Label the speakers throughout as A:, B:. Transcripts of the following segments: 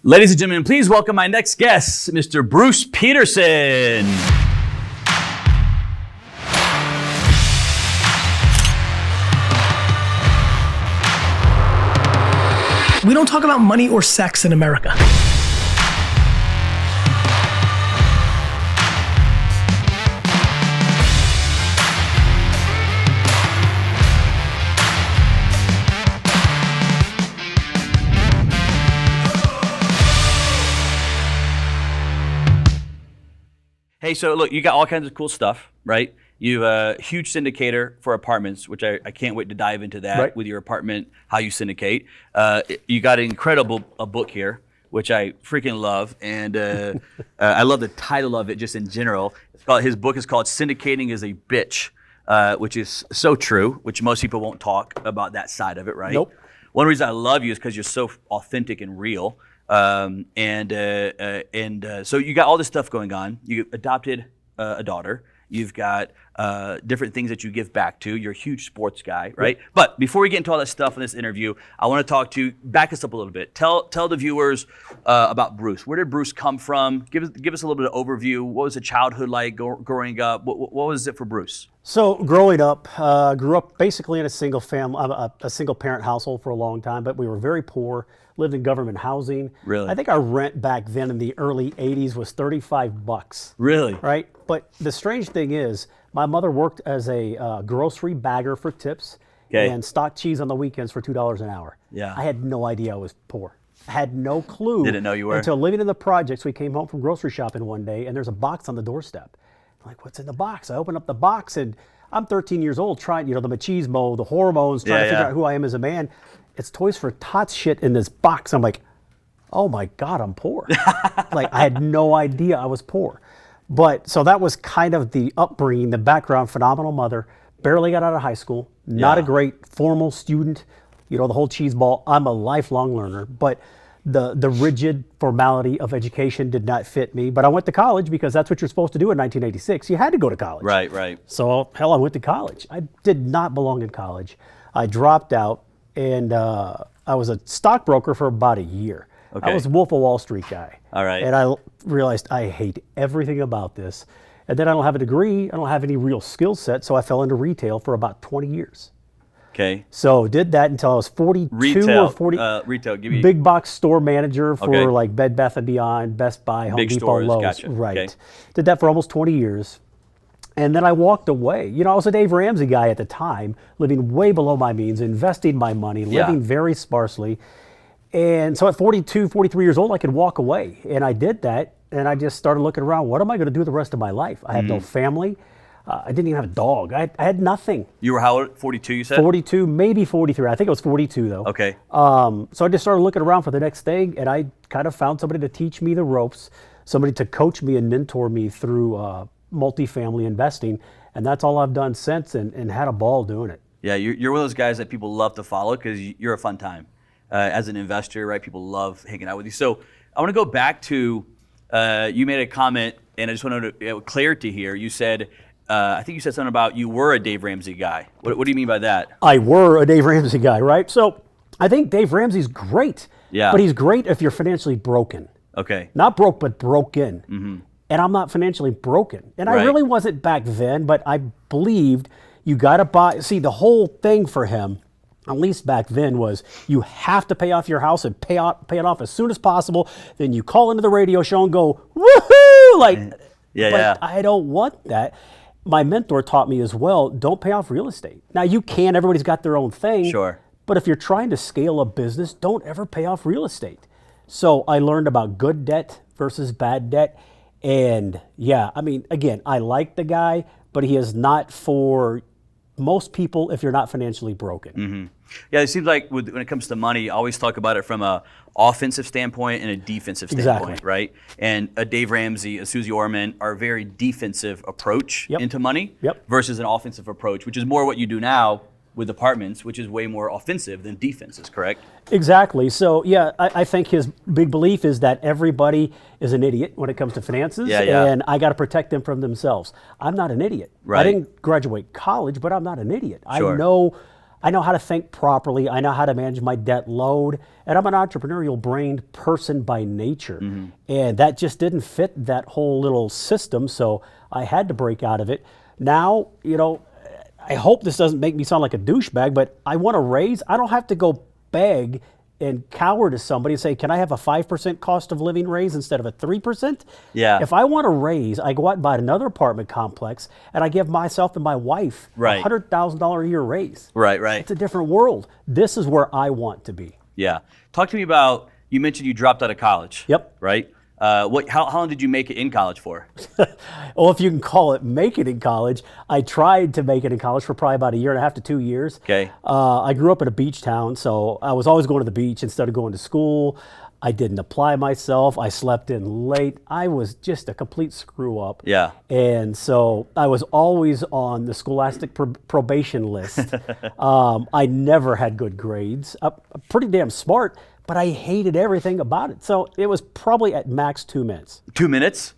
A: Ladies and gentlemen, please welcome my next guest, Mr. Bruce Petersen.
B: We don't talk about money or sex in America.
A: Hey, so look, you got all kinds of cool stuff, right? You have a huge syndicator for apartments, which I can't wait to dive into that with your apartment, how you syndicate. You got an incredible book here, which I freaking love. And I love the title of it just in general. His book is called Syndicating is a Bitch, which is so true, which most people won't talk about that side of it, right?
B: Nope.
A: One reason I love you is because you're so authentic and real. So you got all this stuff going on. You adopted a daughter. You've got different things that you give back to. You're a huge sports guy, right? Yep. But before we get into all that stuff in this interview, I want to talk to you, back us up a little bit. Tell the viewers about Bruce. Where did Bruce come from? Give us a little bit of overview. What was the childhood like growing up? What was it for Bruce?
C: So growing up, grew up basically in a single parent household for a long time, but we were very poor. Lived in government housing.
A: Really?
C: I think our rent back then in the early 80s was $35.
A: Really?
C: Right? But the strange thing is, my mother worked as a grocery bagger for tips and stocked cheese on the weekends for $2 an hour.
A: Yeah.
C: I had no idea I was poor. I had no clue.
A: Didn't know you were?
C: Until living in the projects, we came home from grocery shopping one day, and there's a box on the doorstep. I'm like, what's in the box? I open up the box, and I'm 13 years old trying, the machismo, the hormones, trying to figure out who I am as a man. It's Toys for Tots shit in this box. I'm like, oh my God, I'm poor. Like, I had no idea I was poor. But so that was kind of the upbringing, the background. Phenomenal mother, barely got out of high school, not a great formal student, the whole cheese ball. I'm a lifelong learner, but the rigid formality of education did not fit me. But I went to college because that's what you're supposed to do in 1986. You had to go to college.
A: Right.
C: So, hell, I went to college. I did not belong in college. I dropped out. And I was a stockbroker for about a year.
A: Okay.
C: I was Wolf of Wall Street guy.
A: All right.
C: And I realized I hate everything about this. And then I don't have a degree. I don't have any real skill set. So I fell into retail for about 20 years.
A: Okay.
C: So did that until I was 42
A: retail,
C: or 40.
A: Retail, give me
C: big box store manager for
A: Okay.
C: like Bed Bath & Beyond, Best Buy, Home
A: Big
C: Depot,
A: stores,
C: Lowe's.
A: gotcha.
C: Right.
A: Okay.
C: Did that for almost 20 years. And then I walked away. I was a Dave Ramsey guy at the time, living way below my means, investing my money, living very sparsely. And so at 42, 43 years old, I could walk away. And I did that. And I just started looking around. What am I going to do the rest of my life? I have no family. I didn't even have a dog. I had nothing.
A: You were how old? 42, you said?
C: 42, maybe 43. I think it was 42, though.
A: Okay.
C: So I just started looking around for the next thing. And I kind of found somebody to teach me the ropes, somebody to coach me and mentor me through multifamily investing, and that's all I've done since, and had a ball doing it.
A: Yeah, you're one of those guys that people love to follow because you're a fun time as an investor, right? People love hanging out with you. So I want to go back to you made a comment, and I just wanted to clarity here. You said I think you said something about you were a Dave Ramsey guy. What do you mean by that?
C: I were a Dave Ramsey guy, right? So I think Dave Ramsey's great, but he's great if you're financially broken.
A: Okay.
C: Not broke, but broken. Mm-hmm. And I'm not financially broken. And I really wasn't back then, but I believed you got to buy. See, the whole thing for him, at least back then, was you have to pay off your house and pay it off as soon as possible. Then you call into the radio show and go, woohoo! But I don't want that. My mentor taught me as well, don't pay off real estate. Now you can, everybody's got their own thing.
A: Sure.
C: But if you're trying to scale a business, don't ever pay off real estate. So I learned about good debt versus bad debt. And again, I like the guy, but he is not for most people if you're not financially broken.
A: Mm-hmm. Yeah, it seems like when it comes to money, I always talk about it from a offensive standpoint and a defensive standpoint, right? And a Dave Ramsey, a Susie Orman are a very defensive approach into money versus an offensive approach, which is more what you do now with apartments, which is way more offensive than defenses, correct?
C: Exactly. So, I think his big belief is that everybody is an idiot when it comes to finances, and I got to protect them from themselves. I'm not an idiot.
A: Right.
C: I didn't graduate college, but I'm not an idiot.
A: Sure.
C: I know I know how to think properly. I know how to manage my debt load. And I'm an entrepreneurial brained person by nature. And that just didn't fit that whole little system. So I had to break out of it. Now, I hope this doesn't make me sound like a douchebag, but I want a raise. I don't have to go beg and cower to somebody and say, can I have a 5% cost of living raise instead of a 3%?
A: Yeah.
C: If I want a raise, I go out and buy another apartment complex and I give myself and my wife
A: Right.
C: a $100,000 a year raise.
A: Right, right.
C: It's a different world. This is where I want to be.
A: Yeah. Talk to me about, you mentioned you dropped out of college.
C: Yep.
A: Right? How long did you make it in college for?
C: Well, if you can call it make it in college, I tried to make it in college for probably about 1.5 to 2 years.
A: Okay.
C: I grew up in a beach town, so I was always going to the beach instead of going to school. I didn't apply myself. I slept in late. I was just a complete screw up.
A: Yeah.
C: And so I was always on the scholastic probation list. I never had good grades. I'm pretty damn smart, but I hated everything about it. So it was probably at max 2 minutes.
A: 2 minutes?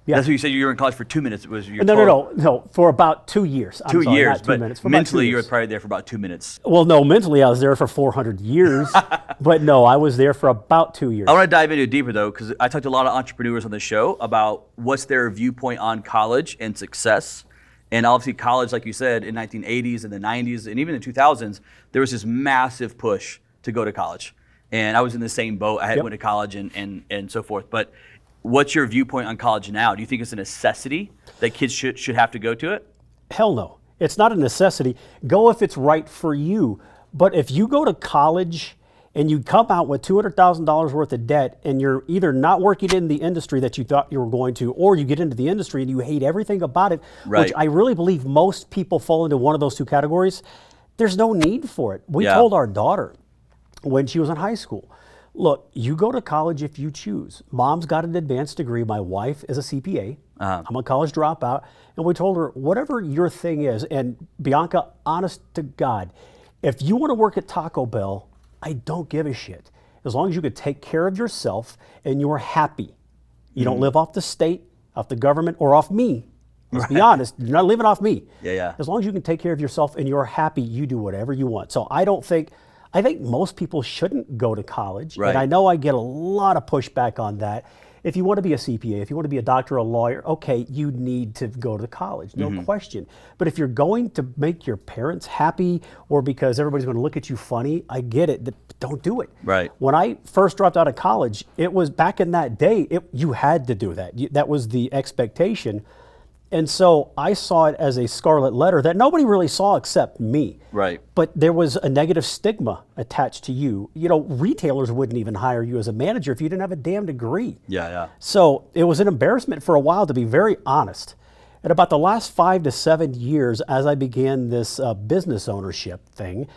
C: Yeah.
A: That's what you said. You were in college for 2 minutes. It was your
C: No, for about 2 years. I'm
A: 2
C: sorry,
A: years,
C: not 2
A: but
C: minutes. For about 2
A: mentally you were
C: years.
A: probably there for about 2 minutes.
C: Well, no, mentally I was there for 400 years, but no, I was there for about 2 years.
A: I want to dive into it deeper though, because I talked to a lot of entrepreneurs on the show about what's their viewpoint on college and success. And obviously college, like you said, in 1980s and the 90s and even the 2000s, there was this massive push to go to college. And I was in the same boat. I had went to college and so forth. But what's your viewpoint on college now? Do you think it's a necessity that kids should have to go to it?
C: Hell no. It's not a necessity. Go if it's right for you. But if you go to college and you come out with $200,000 worth of debt and you're either not working in the industry that you thought you were going to, or you get into the industry and you hate everything about it,
A: Right.
C: which I really believe most people fall into one of those two categories, there's no need for it. We told our daughter when she was in high school, look, you go to college if you choose. Mom's got an advanced degree. My wife is a CPA. I'm a college dropout. And we told her, whatever your thing is, and Bianca, honest to God, if you want to work at Taco Bell, I don't give a shit. As long as you could take care of yourself and you're happy. You don't live off the state, off the government, or off me. Let's be honest, you're not living off me.
A: Yeah.
C: As long as you can take care of yourself and you're happy, you do whatever you want. So I think most people shouldn't go to college.
A: Right.
C: And I know I get a lot of pushback on that. If you want to be a CPA, if you want to be a doctor or a lawyer, okay, you need to go to college, no question. But if you're going to make your parents happy or because everybody's going to look at you funny, I get it. Don't do it.
A: Right.
C: When I first dropped out of college, it was back in that day, you had to do that. That was the expectation. And so I saw it as a scarlet letter that nobody really saw except me.
A: Right.
C: But there was a negative stigma attached to you. Retailers wouldn't even hire you as a manager if you didn't have a damn degree.
A: Yeah.
C: So it was an embarrassment for a while, to be very honest. And about the last 5 to 7 years, as I began this business ownership thing,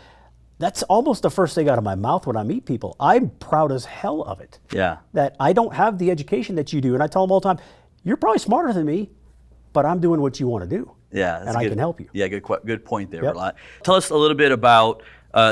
C: that's almost the first thing out of my mouth when I meet people. I'm proud as hell of it.
A: Yeah.
C: That I don't have the education that you do. And I tell them all the time, you're probably smarter than me, but I'm doing what you want to do.
A: Yeah,
C: and I can help you.
A: Yeah, good point there,
C: Yep.
A: Verlat. Tell us a little bit about,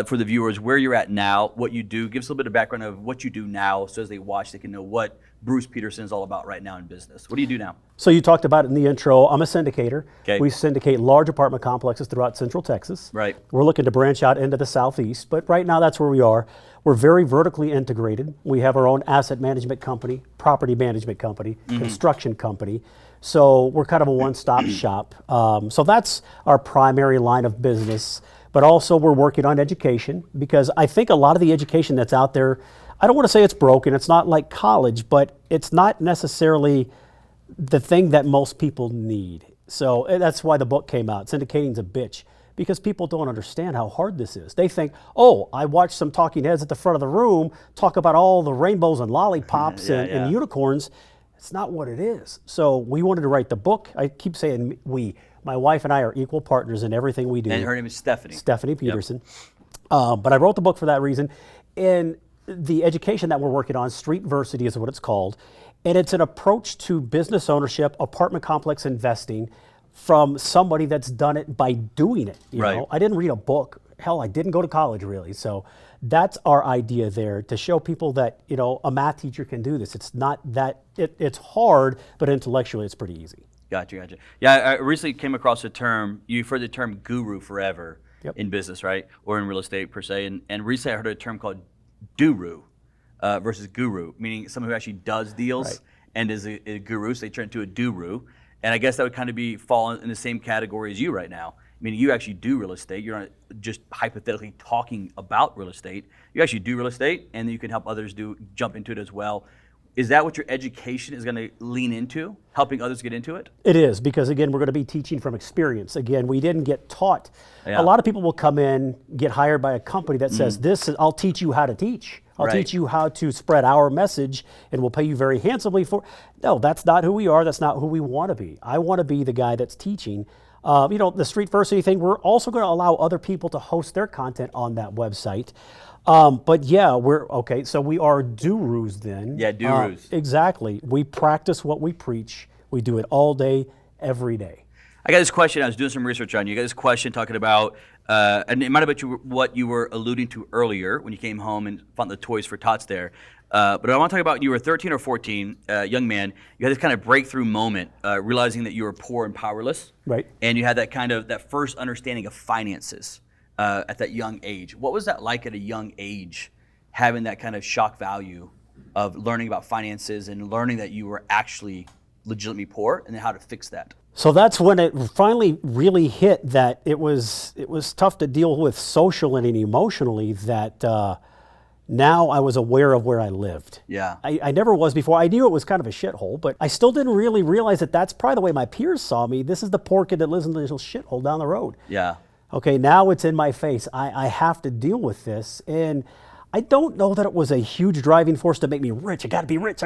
A: for the viewers, where you're at now, what you do. Give us a little bit of background of what you do now so as they watch, they can know what Bruce Petersen is all about right now in business. What do you do now?
C: So you talked about it in the intro. I'm a syndicator.
A: Okay.
C: We syndicate large apartment complexes throughout Central Texas.
A: Right.
C: We're looking to branch out into the Southeast, but right now that's where we are. We're very vertically integrated. We have our own asset management company, property management company, construction company. So we're kind of a one-stop shop. So that's our primary line of business. But also we're working on education because I think a lot of the education that's out there, I don't want to say it's broken. It's not like college, but it's not necessarily the thing that most people need. So that's why the book came out. Syndicating's a bitch because people don't understand how hard this is. They think, oh, I watched some talking heads at the front of the room talk about all the rainbows and lollipops and unicorns. It's not what it is. So we wanted to write the book. I keep saying we. My wife and I are equal partners in everything we do.
A: And her name is Stephanie.
C: Stephanie Petersen. But I wrote the book for that reason. And the education that we're working on, Streetversity is what it's called. And it's an approach to business ownership, apartment complex investing from somebody that's done it by doing it. You know? I didn't read a book. Hell, I didn't go to college really. So that's our idea there, to show people that, a math teacher can do this. It's not that, it's hard, but intellectually it's pretty easy.
A: Gotcha. Yeah, I recently came across a term, you've heard the term guru forever. in business, right? Or in real estate per se. And recently I heard a term called duru versus guru, meaning someone who actually does deals and is a guru, so they turn into a duru. And I guess that would kind of fall in the same category as you right now. Meaning you actually do real estate. You're not just hypothetically talking about real estate. You actually do real estate, and then you can help others jump into it as well. Is that what your education is going to lean into, helping others get into it?
C: It is, because again, we're going to be teaching from experience. Again, we didn't get taught. A lot of people will come in, get hired by a company that says, I'll teach you how to teach. I'll teach you how to spread our message, and we'll pay you very handsomely for. No, that's not who we are. That's not who we want to be. I want to be the guy that's teaching. The Streetversity thing, we're also going to allow other people to host their content on that website. But yeah, so we are gurus then.
A: Yeah, gurus.
C: Exactly. We practice what we preach. We do it all day, every day.
A: I got this question. I was doing some research on you. I got this question talking about, and it might have been what you were alluding to earlier when you came home and found the Toys for Tots there. But I want to talk about, you were 13 or 14, young man. You had this kind of breakthrough moment, realizing that you were poor and powerless.
C: Right.
A: And you had that first understanding of finances at that young age. What was that like at a young age, having that kind of shock value of learning about finances and learning that you were actually legitimately poor and then how to fix that?
C: So that's when it finally really hit that it was tough to deal with socially and emotionally, that now I was aware of where I lived.
A: Yeah.
C: I never was before. I knew it was kind of a shithole, but I still didn't really realize that that's probably the way my peers saw me. This is the poor kid that lives in the little shithole down the road.
A: Yeah.
C: Okay, now it's in my face. I have to deal with this. And I don't know that it was a huge driving force to make me rich. I got to be rich.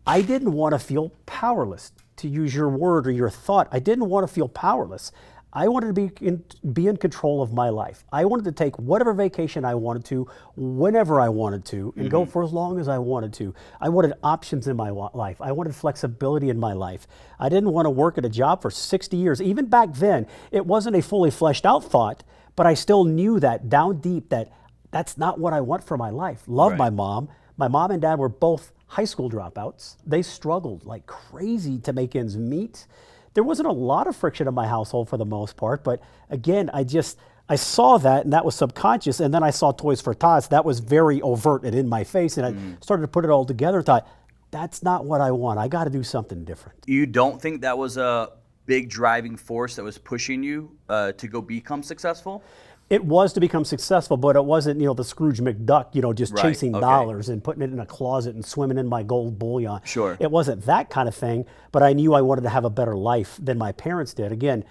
C: I didn't want to feel powerless, to use your word or your thought. I didn't want to feel powerless. I wanted to be in control of my life. I wanted to take whatever vacation I wanted to, whenever I wanted to, and go for as long as I wanted to. I wanted options in my life. I wanted flexibility in my life. I didn't want to work at a job for 60 years. Even back then, it wasn't a fully fleshed out thought, but I still knew that down deep that that's not what I want for my life. Love my mom. My mom and dad were both high school dropouts. They struggled like crazy to make ends meet. There wasn't a lot of friction in my household for the most part, but again, I saw that, and that was subconscious, and then I saw Toys for Tots. That was very overt and in my face, and I started to put it all together and thought, that's not what I want. I got to do something different.
A: You don't think that was a big driving force that was pushing you to go become successful?
C: It was to become successful, but it wasn't, the Scrooge McDuck, just chasing dollars and putting it in a closet and swimming in my gold bullion.
A: Sure.
C: It wasn't that kind of thing, but I knew I wanted to have a better life than my parents did. Again,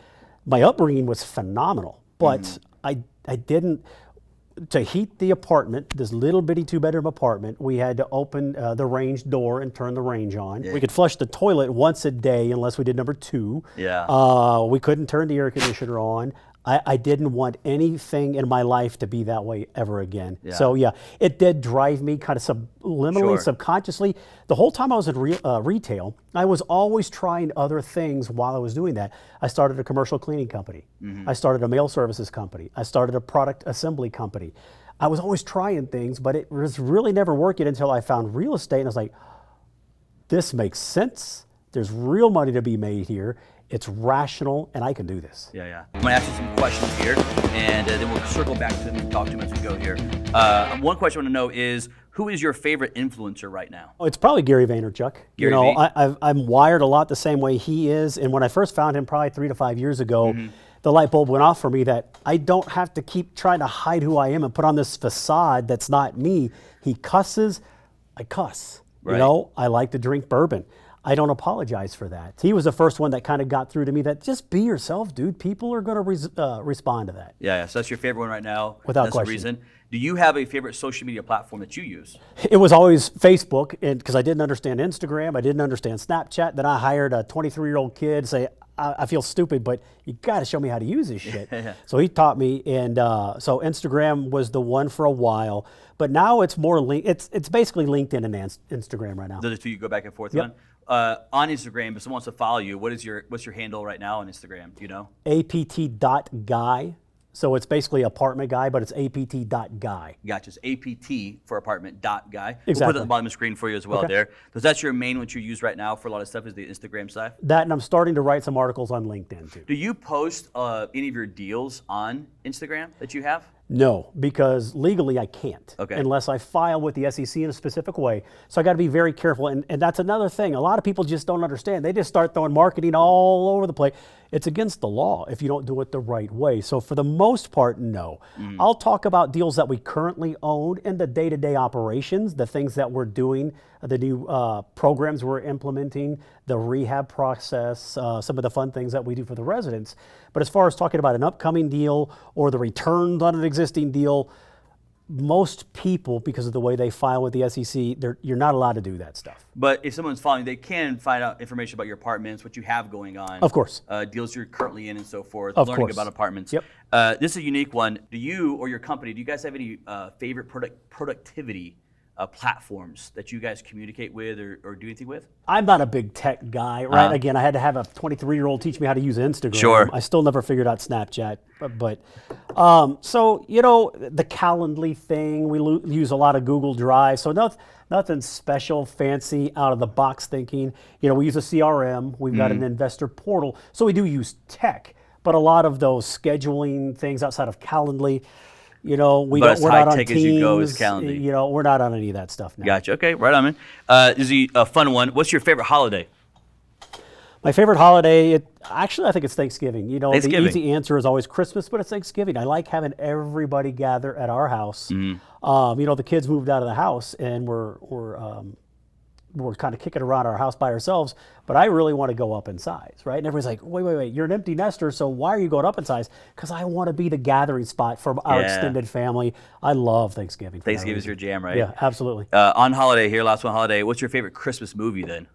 C: my upbringing was phenomenal, but I didn't, to heat the apartment, this little bitty 2-bedroom apartment, we had to open the range door and turn the range on. Yeah. We could flush the toilet once a day unless we did number 2.
A: Yeah.
C: We couldn't turn the air conditioner on. I didn't want anything in my life to be that way ever again. Yeah. So yeah, it did drive me kind of subliminally, subconsciously. The whole time I was in retail, I was always trying other things while I was doing that. I started a commercial cleaning company. I started a mail services company. I started a product assembly company. I was always trying things, but it was really never working until I found real estate, and I was like, this makes sense. There's real money to be made here. It's rational, and I can do this.
A: Yeah. I'm going to ask you some questions here, and then we'll circle back to them and talk to them as we go here. One question I want to know is, who is your favorite influencer right now?
C: Oh, it's probably Gary Vaynerchuk. I'm wired a lot the same way he is, and when I first found him probably 3 to 5 years ago, the light bulb went off for me that I don't have to keep trying to hide who I am and put on this facade that's not me. He cusses, I cuss. Right. I like to drink bourbon. I don't apologize for that. He was the first one that kind of got through to me that just be yourself, dude. People are going to respond to that.
A: Yeah, so that's your favorite one right now.
C: Without question.
A: That's the reason. Do you have a favorite social media platform that you use?
C: It was always Facebook, and because I didn't understand Instagram, I didn't understand Snapchat. Then I hired a 23-year-old kid to say, I feel stupid, but you got to show me how to use this shit. So he taught me, and so Instagram was the one for a while. But now it's more it's basically LinkedIn and Instagram right now.
A: Those two you go back and forth on? On Instagram, if someone wants to follow you, what's your handle right now on Instagram? Do you know?
C: apt.guy. So it's basically apartment guy, but it's apt.guy.
A: Gotcha. It's APT for apartment dot guy. We'll put
C: Exactly.
A: it on the bottom of the screen for you as well
C: Okay.
A: there. Because that's your main one you use right now for a lot of stuff is the Instagram side.
C: That, and I'm starting to write some articles on LinkedIn too.
A: Do you post any of your deals on Instagram that you have?
C: No, because legally I can't
A: Okay.
C: unless I file with the SEC in a specific way. So I got to be very careful. And that's another thing. A lot of people just don't understand. They just start throwing marketing all over the place. It's against the law if you don't do it the right way. So for the most part, no. I'll talk about deals that we currently own and the day-to-day operations, the things that we're doing, the new programs we're implementing, the rehab process, some of the fun things that we do for the residents. But as far as talking about an upcoming deal or the returns on an existing deal, most people, because of the way they file with the SEC, you're not allowed to do that stuff.
A: But if someone's following, they can find out information about your apartments, what you have going on.
C: Of course.
A: Deals you're currently in and so forth.
C: Of
A: learning
C: course.
A: about apartments.
C: Yep.
A: This is a unique one. Do you or your company, do you guys have any favorite productivity platforms that you guys communicate with or do anything with?
C: I'm not a big tech guy, right? Again, I had to have a 23-year-old teach me how to use Instagram.
A: Sure.
C: I still never figured out Snapchat, but so the Calendly thing, we use a lot of Google Drive, so nothing special, fancy, out of the box thinking. We use a CRM, we've got an investor portal, so we do use tech, but a lot of those scheduling things outside of Calendly, we're not on
A: tech
C: Teams.
A: as you go is Calendly.
C: We're not on any of that stuff now.
A: Gotcha. Okay, right on, man. This is a fun one. What's your favorite holiday?
C: My favorite holiday, actually, I think it's Thanksgiving.
A: Thanksgiving.
C: The easy answer is always Christmas, but it's Thanksgiving. I like having everybody gather at our house. The kids moved out of the house, and we're kind of kicking around our house by ourselves, but I really want to go up in size, right? And everybody's like, wait, you're an empty nester, so why are you going up in size? Because I want to be the gathering spot for our extended family. I love Thanksgiving.
A: Thanksgiving is your jam, right?
C: Yeah, absolutely.
A: On holiday here, last one holiday, what's your favorite Christmas movie then?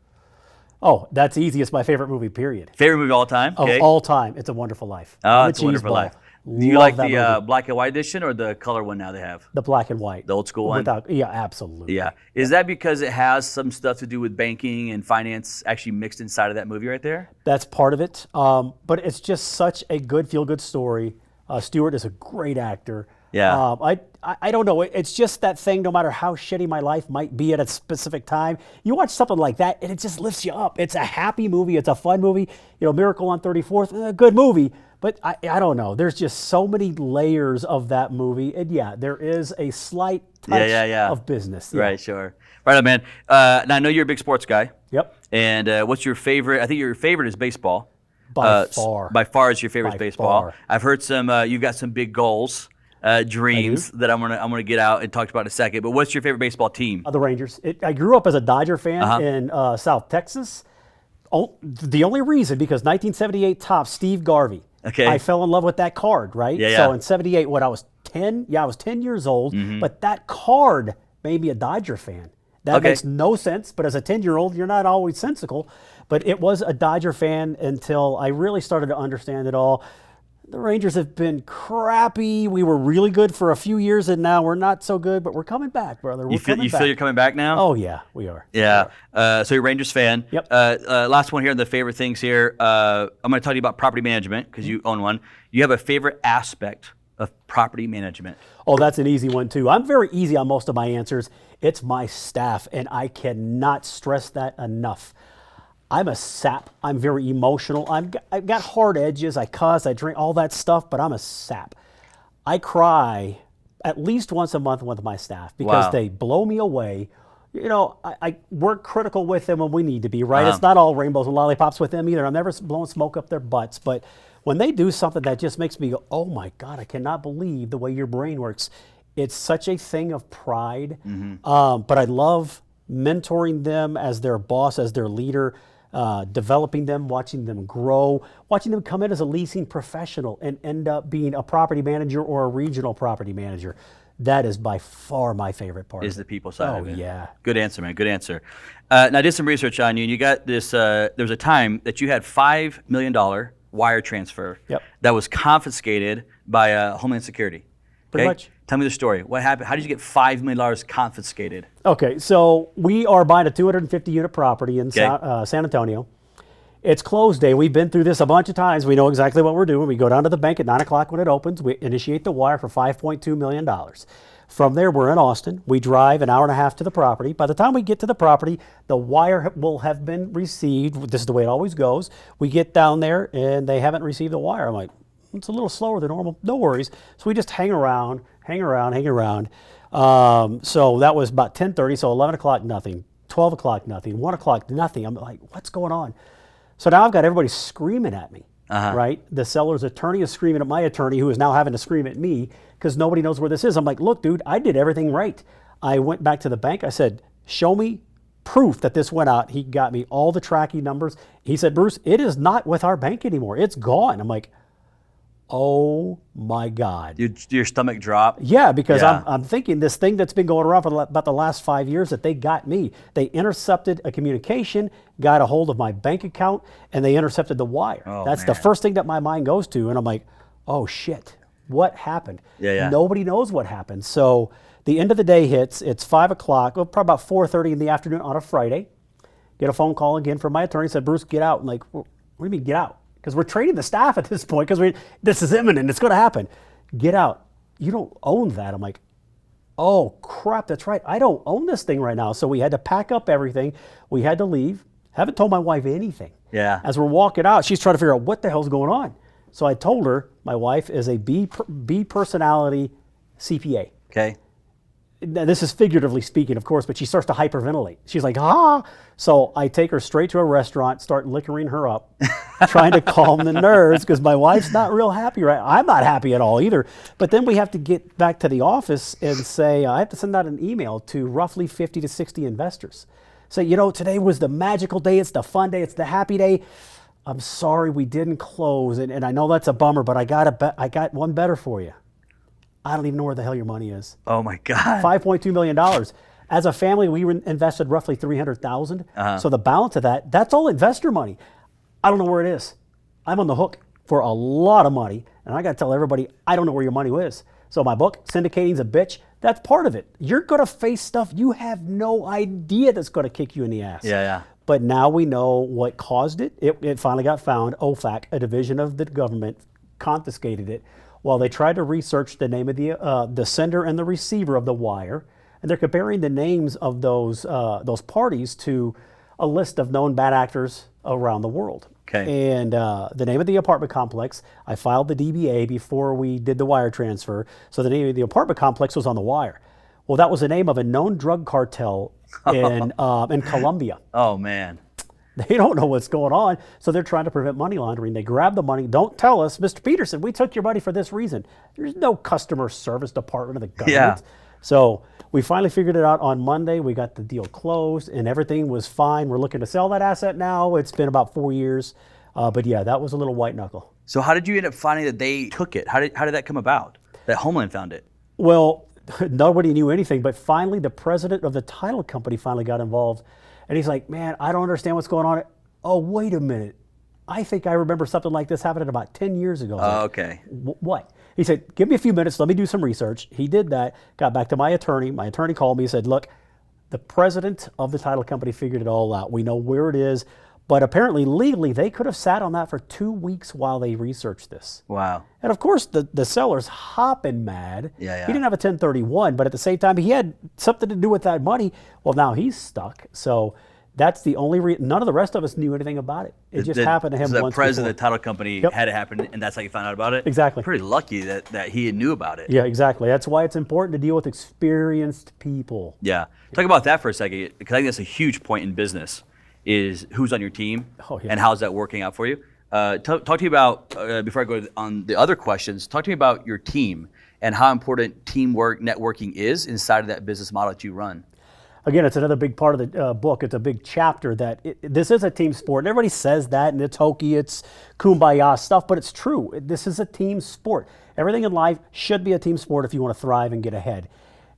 C: Oh, that's easy. It's my favorite movie, period.
A: Favorite movie of all time?
C: Of all time. It's A Wonderful Life.
A: Oh,
C: The
A: It's a Wonderful
C: Cheese
A: Life.
C: Ball.
A: Do you
C: Love
A: like
C: that
A: the
C: movie.
A: black and white edition or the color one now they have?
C: The black and white.
A: The old school one?
C: Yeah, absolutely.
A: Yeah. Is that because it has some stuff to do with banking and finance actually mixed inside of that movie right there?
C: That's part of it. But it's just such a good, feel-good story. Stewart is a great actor.
A: Yeah.
C: I don't know. It's just that thing, no matter how shitty my life might be at a specific time, you watch something like that and it just lifts you up. It's a happy movie. It's a fun movie. Miracle on 34th, a good movie. But I don't know. There's just so many layers of that movie. And yeah, there is a slight touch of business. Yeah.
A: Right, sure. Right on, man. Now, I know you're a big sports guy.
C: Yep.
A: And what's your favorite? I think your favorite is baseball.
C: By far.
A: By far is your favorite
C: By
A: baseball.
C: far.
A: I've heard you've got some big goals, dreams that I'm gonna get out and talk about in a second. But what's your favorite baseball team?
C: The Rangers. I grew up as a Dodger fan in South Texas. The only reason, because 1978 Topps, Steve Garvey.
A: Okay.
C: I fell in love with that card, right?
A: Yeah,
C: So
A: yeah.
C: in 78, I was 10. Yeah, I was 10 years old. But that card made me a Dodger fan. That
A: Okay.
C: makes no sense. But as a 10-year-old, you're not always sensical. But it was a Dodger fan until I really started to understand it all. The Rangers have been crappy. We were really good for a few years, and now we're not so good. But we're coming back, brother. We're
A: You feel
C: coming back.
A: you're coming back now?
C: Oh yeah, we are.
A: Yeah. So you're a Rangers fan.
C: Yep.
A: Last one here on the favorite things here. I'm going to tell you about property management because you own one. You have a favorite aspect of property management.
C: Oh, that's an easy one too. I'm very easy on most of my answers. It's my staff, and I cannot stress that enough. I'm a sap. I'm very emotional. I've got hard edges. I cuss. I drink, all that stuff, but I'm a sap. I cry at least once a month with my staff because
A: Wow.
C: they blow me away. I work critical with them when we need to be, right? It's not all rainbows and lollipops with them either. I'm never blowing smoke up their butts, but when they do something that just makes me go, oh my God, I cannot believe the way your brain works. It's such a thing of pride. But I love mentoring them as their boss, as their leader, developing them, watching them grow, watching them come in as a leasing professional and end up being a property manager or a regional property manager. That is by far my favorite part.
A: Is the people side of it.
C: Oh, yeah.
A: Good answer, man. Good answer. Now, I did some research on you, and you got this. There was a time that you had $5 million wire transfer that was confiscated by Homeland Security.
C: Pretty much.
A: Tell me the story. What happened? How did you get $5 million confiscated?
C: Okay, so we are buying a 250-unit property in San Antonio, It's close day. We've been through this a bunch of times. We know exactly what we're doing. We go down to the bank at 9 o'clock when it opens. We initiate the wire for $5.2 million. From there, we're in Austin. We drive an hour and a half to the property. By the time we get to the property, the wire will have been received. This is the way it always goes. We get down there, and they haven't received the wire. I'm like, it's a little slower than normal. No worries. So we just hang around. So that was about 10:30. So 11 o'clock, nothing. 12 o'clock, nothing. 1 o'clock, nothing. I'm like, what's going on? So now I've got everybody screaming at me, right? The seller's attorney is screaming at my attorney, who is now having to scream at me because nobody knows where this is. I'm like, look, dude, I did everything right. I went back to the bank. I said, show me proof that this went out. He got me all the tracking numbers. He said, Bruce, it is not with our bank anymore. It's gone. I'm like, oh my God.
A: Your stomach dropped?
C: Yeah, because I'm thinking this thing that's been going around for about the last 5 years that they got me. They intercepted a communication, got a hold of my bank account, and they intercepted the wire. That's the first thing that my mind goes to. And I'm like, oh shit, what happened? Nobody knows what happened. So the end of the day hits, it's 5 o'clock, well, probably about 4:30 in the afternoon on a Friday. Get a phone call again from my attorney, said, Bruce, get out. I'm like, what do you mean get out? Because we're training the staff at this point because this is imminent. It's going to happen. Get out. You don't own that. I'm like, oh, crap, that's right. I don't own this thing right now. So we had to pack up everything. We had to leave. Haven't told my wife anything.
A: Yeah.
C: As we're walking out, she's trying to figure out what the hell's going on. So I told her my wife is a B personality CPA.
A: Okay.
C: Now, this is figuratively speaking, of course, but she starts to hyperventilate. She's like, ah. So I take her straight to a restaurant, start liquoring her up, trying to calm the nerves because my wife's not real happy, right? I'm not happy at all either. But then we have to get back to the office and say, I have to send out an email to roughly 50 to 60 investors. Say, today was the magical day. It's the fun day. It's the happy day. I'm sorry we didn't close. And I know that's a bummer, but I got one better for you. I don't even know where the hell your money is.
A: Oh my God.
C: $5.2 million. As a family, we invested roughly $300,000. So the balance of that's all investor money. I don't know where it is. I'm on the hook for a lot of money. And I got to tell everybody, I don't know where your money is. So my book, Syndicating's a Bitch, that's part of it. You're going to face stuff you have no idea that's going to kick you in the ass.
A: Yeah.
C: But now we know what caused it. It finally got found. OFAC, a division of the government, confiscated it. Well, they tried to research the name of the sender and the receiver of the wire, and they're comparing the names of those parties to a list of known bad actors around the world.
A: Okay.
C: And the name of the apartment complex, I filed the DBA before we did the wire transfer, so the name of the apartment complex was on the wire. Well, that was the name of a known drug cartel in Colombia.
A: Oh man.
C: They don't know what's going on, so they're trying to prevent money laundering. They grab the money. Don't tell us, Mr. Petersen, we took your money for this reason. There's no customer service department of the government.
A: Yeah.
C: So we finally figured it out on Monday. We got the deal closed, and everything was fine. We're looking to sell that asset now. It's been about 4 years. But yeah, that was a little white knuckle.
A: So how did you end up finding that they took it? How did that come about? That Homeland found it?
C: Well, nobody knew anything, but finally the president of the title company finally got involved. And he's like, man, I don't understand what's going on. Oh, wait a minute. I think I remember something like this happening about 10 years ago.
A: Oh, okay.
C: What? He said, give me a few minutes. Let me do some research. He did that, got back to my attorney. My attorney called me and said, look, the president of the title company figured it all out. We know where it is. But apparently, legally, they could have sat on that for 2 weeks while they researched this.
A: Wow.
C: And of course, the seller's hopping mad.
A: Yeah.
C: He didn't have a 1031, but at the same time, he had something to do with that money. Well, now he's stuck. So that's the only reason. None of the rest of us knew anything about it. It just happened to him
A: so
C: once
A: the president
C: before.
A: of the title company had it happen, and that's how you found out about it?
C: Exactly.
A: Pretty lucky that he knew about it.
C: Yeah, exactly. That's why it's important to deal with experienced people.
A: Yeah. Talk about that for a second, because I think that's a huge point in business, is who's on your team and how's that working out for you. Talk to me about, before I go on the other questions, talk to me about your team and how important teamwork, networking is inside of that business model that you run.
C: Again, it's another big part of the book. It's a big chapter that this is a team sport. And everybody says that, and it's hokey, it's kumbaya stuff, but it's true. This is a team sport. Everything in life should be a team sport if you want to thrive and get ahead.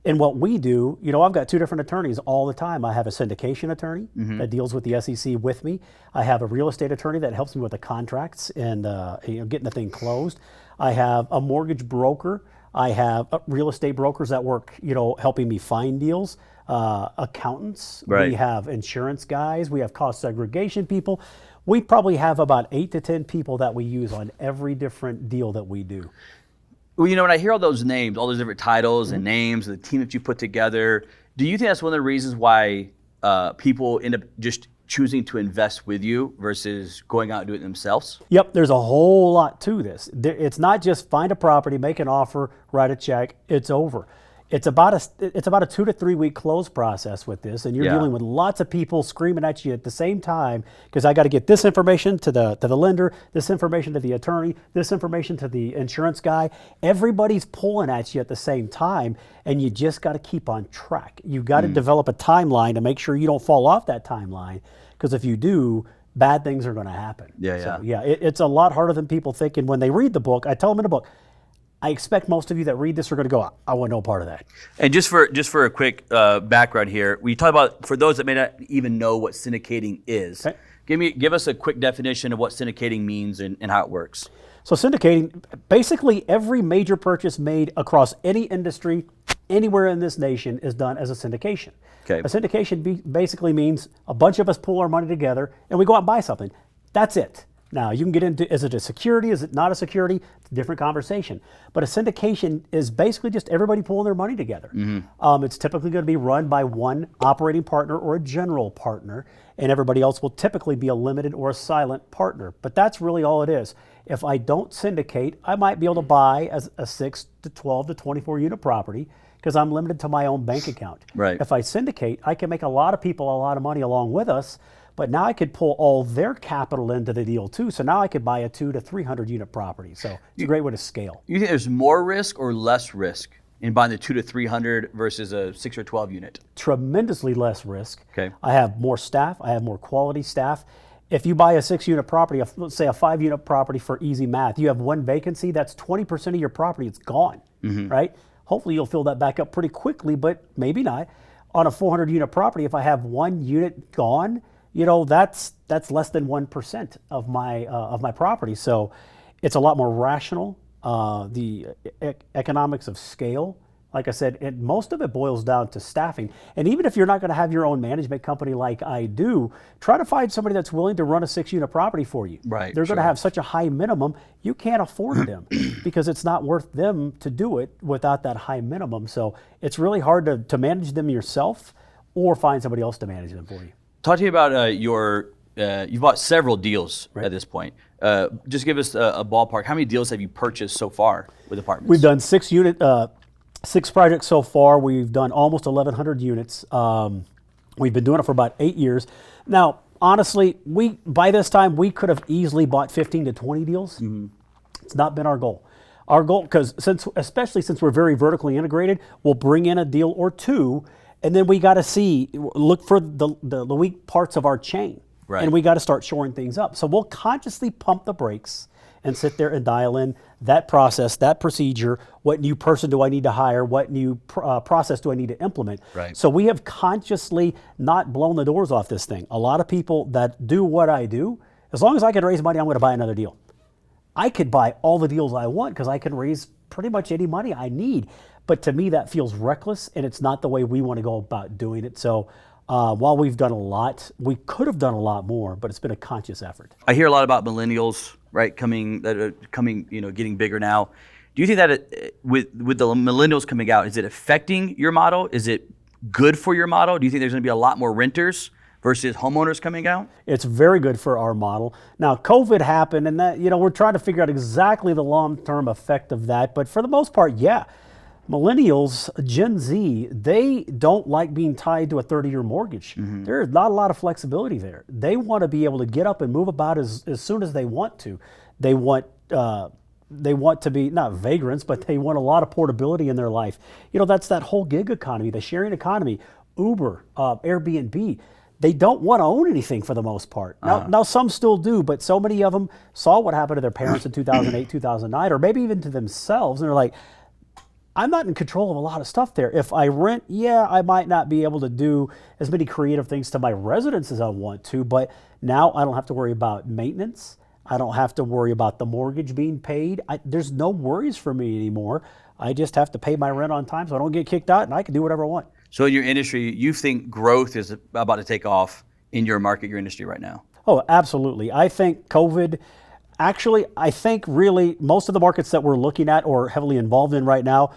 C: And what we do, I've got two different attorneys all the time. I have a syndication attorney that deals with the SEC with me. I have a real estate attorney that helps me with the contracts and getting the thing closed. I have a mortgage broker. I have real estate brokers that work, helping me find deals. accountants,
A: Right.
C: we have insurance guys, we have cost segregation people. We probably have about 8 to 10 people that we use on every different deal that we do.
A: Well, when I hear all those names, all those different titles and names, the team that you put together, do you think that's one of the reasons why people end up just choosing to invest with you versus going out and doing it themselves?
C: Yep, there's a whole lot to this. It's not just find a property, make an offer, write a check, it's over. It's about a 2 to 3 week close process with this, and you're dealing with lots of people screaming at you at the same time because I got to get this information to the lender, this information to the attorney, this information to the insurance guy. Everybody's pulling at you at the same time, and you just got to keep on track. You got to develop a timeline to make sure you don't fall off that timeline, because if you do, bad things are going to happen. It's a lot harder than people think. And when they read the book, I tell them in the book, I expect most of you that read this are going to go, I want no part of that.
A: And just for a quick background here, we talk about, for those that may not even know what syndicating is, give us a quick definition of what syndicating means and how it works.
C: So syndicating, basically every major purchase made across any industry, anywhere in this nation is done as a syndication.
A: Okay.
C: A syndication basically means a bunch of us pool our money together and we go out and buy something. That's it. Now, you can get into, is it a security? Is it not a security? It's a different conversation. But a syndication is basically just everybody pulling their money together. It's typically going to be run by one operating partner or a general partner, and everybody else will typically be a limited or a silent partner. But that's really all it is. If I don't syndicate, I might be able to buy a 6 to 12 to 24 unit property because I'm limited to my own bank account.
A: Right.
C: If I syndicate, I can make a lot of people a lot of money along with us. But now I could pull all their capital into the deal too. So now I could buy a 200 to 300 unit property. So it's a great way to scale.
A: You think there's more risk or less risk in buying the 200 to 300 versus a 6 or 12 unit?
C: Tremendously less risk.
A: Okay.
C: I have more staff. I have more quality staff. If you buy a 6 unit property, let's say a 5 unit property for easy math, you have one vacancy, that's 20% of your property, it's gone, right? Hopefully you'll fill that back up pretty quickly, but maybe not. On a 400 unit property, if I have 1 unit gone, that's less than 1% of my property. So it's a lot more rational. The economics of scale, like I said, most of it boils down to staffing. And even if you're not going to have your own management company like I do, try to find somebody that's willing to run a 6 unit property for you.
A: Right.
C: They're going to have such a high minimum, you can't afford them because it's not worth them to do it without that high minimum. So it's really hard to manage them yourself or find somebody else to manage them for you.
A: Talk to me about you've bought several deals at this point. Just give us a ballpark. How many deals have you purchased so far with apartments?
C: We've done 6 projects so far. We've done almost 1,100 units. We've been doing it for about 8 years. Now, honestly, by this time, we could have easily bought 15 to 20 deals. It's not been our goal. Our goal, especially since we're very vertically integrated, we'll bring in a deal or two, and then we got to look for the weak parts of our chain.
A: Right.
C: And we got to start shoring things up. So we'll consciously pump the brakes and sit there and dial in that process, that procedure, what new person do I need to hire, what new process do I need to implement.
A: Right.
C: So we have consciously not blown the doors off this thing. A lot of people that do what I do, as long as I can raise money, I'm going to buy another deal. I could buy all the deals I want because I can raise pretty much any money I need. But to me, that feels reckless, and it's not the way we want to go about doing it. So while we've done a lot, we could have done a lot more, but it's been a conscious effort.
A: I hear a lot about millennials, right, getting bigger now. Do you think that with the millennials coming out, is it affecting your model? Is it good for your model? Do you think there's going to be a lot more renters versus homeowners coming out?
C: It's very good for our model. Now, COVID happened, and that we're trying to figure out exactly the long-term effect of that. But for the most part, yeah. Millennials, Gen Z, they don't like being tied to a 30-year mortgage. There's not a lot of flexibility there. They want to be able to get up and move about as soon as they want to. They want to be not vagrants, but they want a lot of portability in their life. That's that whole gig economy, the sharing economy, Uber, Airbnb. They don't want to own anything for the most part. Now some still do, but so many of them saw what happened to their parents in 2008, 2009, or maybe even to themselves, and they're like, I'm not in control of a lot of stuff there. If I rent, I might not be able to do as many creative things to my residence as I want to, but now I don't have to worry about maintenance. I don't have to worry about the mortgage being paid. There's no worries for me anymore. I just have to pay my rent on time so I don't get kicked out, and I can do whatever I want.
A: So in your industry, you think growth is about to take off in your market, your industry right now?
C: Oh, absolutely. I think COVID, actually, I think really most of the markets that we're looking at or heavily involved in right now,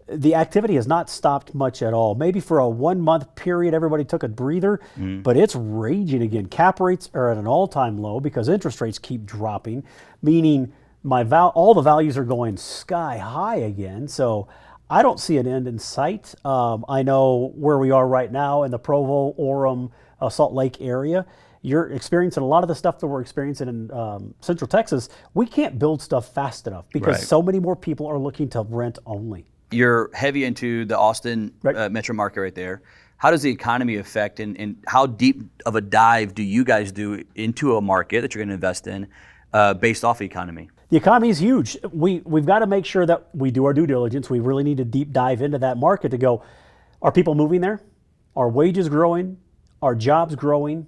C: the activity has not stopped much at all. Maybe for a 1 month period, everybody took a breather, but it's raging again. Cap rates are at an all-time low because interest rates keep dropping, meaning all the values are going sky high again. So I don't see an end in sight. I know where we are right now in the Provo, Orem, Salt Lake area. You're experiencing a lot of the stuff that we're experiencing in Central Texas. We can't build stuff fast enough because so many more people are looking to rent only.
A: You're heavy into the Austin metro market right there. How does the economy affect and how deep of a dive do you guys do into a market that you're going to invest in based off the economy?
C: The economy is huge. We've got to make sure that we do our due diligence. We really need to deep dive into that market to go, are people moving there? Are wages growing? Are jobs growing?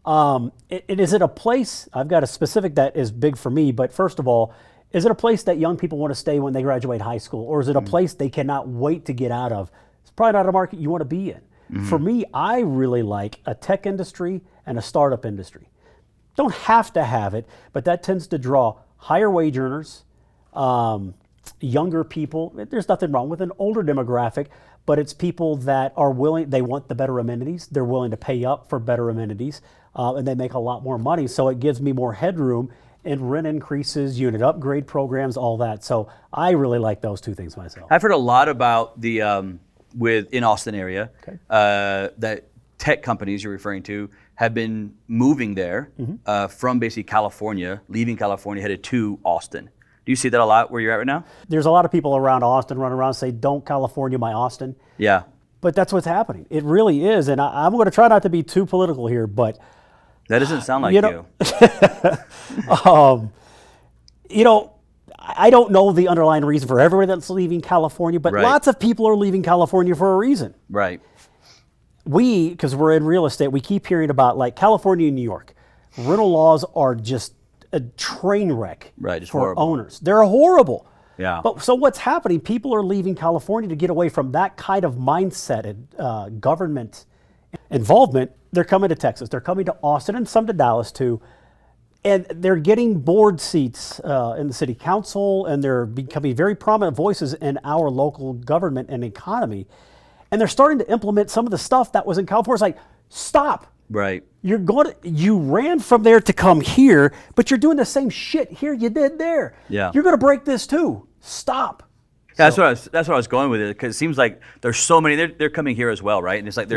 C: Is it a place, I've got a specific that is big for me, but first of all, is it a place that young people want to stay when they graduate high school? Or is it a place they cannot wait to get out of? It's probably not a market you want to be in. For me, I really like a tech industry and a startup industry. Don't have to have it, but that tends to draw higher wage earners, younger people. There's nothing wrong with an older demographic, but it's people that are willing, they want the better amenities. They're willing to pay up for better amenities, and they make a lot more money. So it gives me more headroom in rent increases, unit upgrade programs, all that. So I really like those two things myself.
A: I've heard a lot about the, in Austin area, that tech companies you're referring to have been moving there from basically California, leaving California, headed to Austin. Do you see that a lot where you're at right now?
C: There's a lot of people around Austin running around say, don't California my Austin.
A: Yeah.
C: But that's what's happening. It really is. And I'm going to try not to be too political here, but
A: that doesn't sound like you.
C: I don't know the underlying reason for everybody that's leaving California, but lots of people are leaving California for a reason.
A: Right.
C: Because we're in real estate, we keep hearing about like California and New York. Rental laws are just a train wreck for
A: horrible.
C: Owners. They're horrible.
A: Yeah.
C: But so what's happening? People are leaving California to get away from that kind of mindset and government involvement. They're coming to Texas. They're coming to Austin and some to Dallas too. And they're getting board seats in the city council, and they're becoming very prominent voices in our local government and economy. And they're starting to implement some of the stuff that was in California. It's like, stop.
A: Right.
C: You ran from there to come here, but you're doing the same shit here you did there.
A: Yeah.
C: You're going to break this too. Stop.
A: Yeah, that's what I was going with it, because it seems like there's so many. They're coming here as well, right? And it's like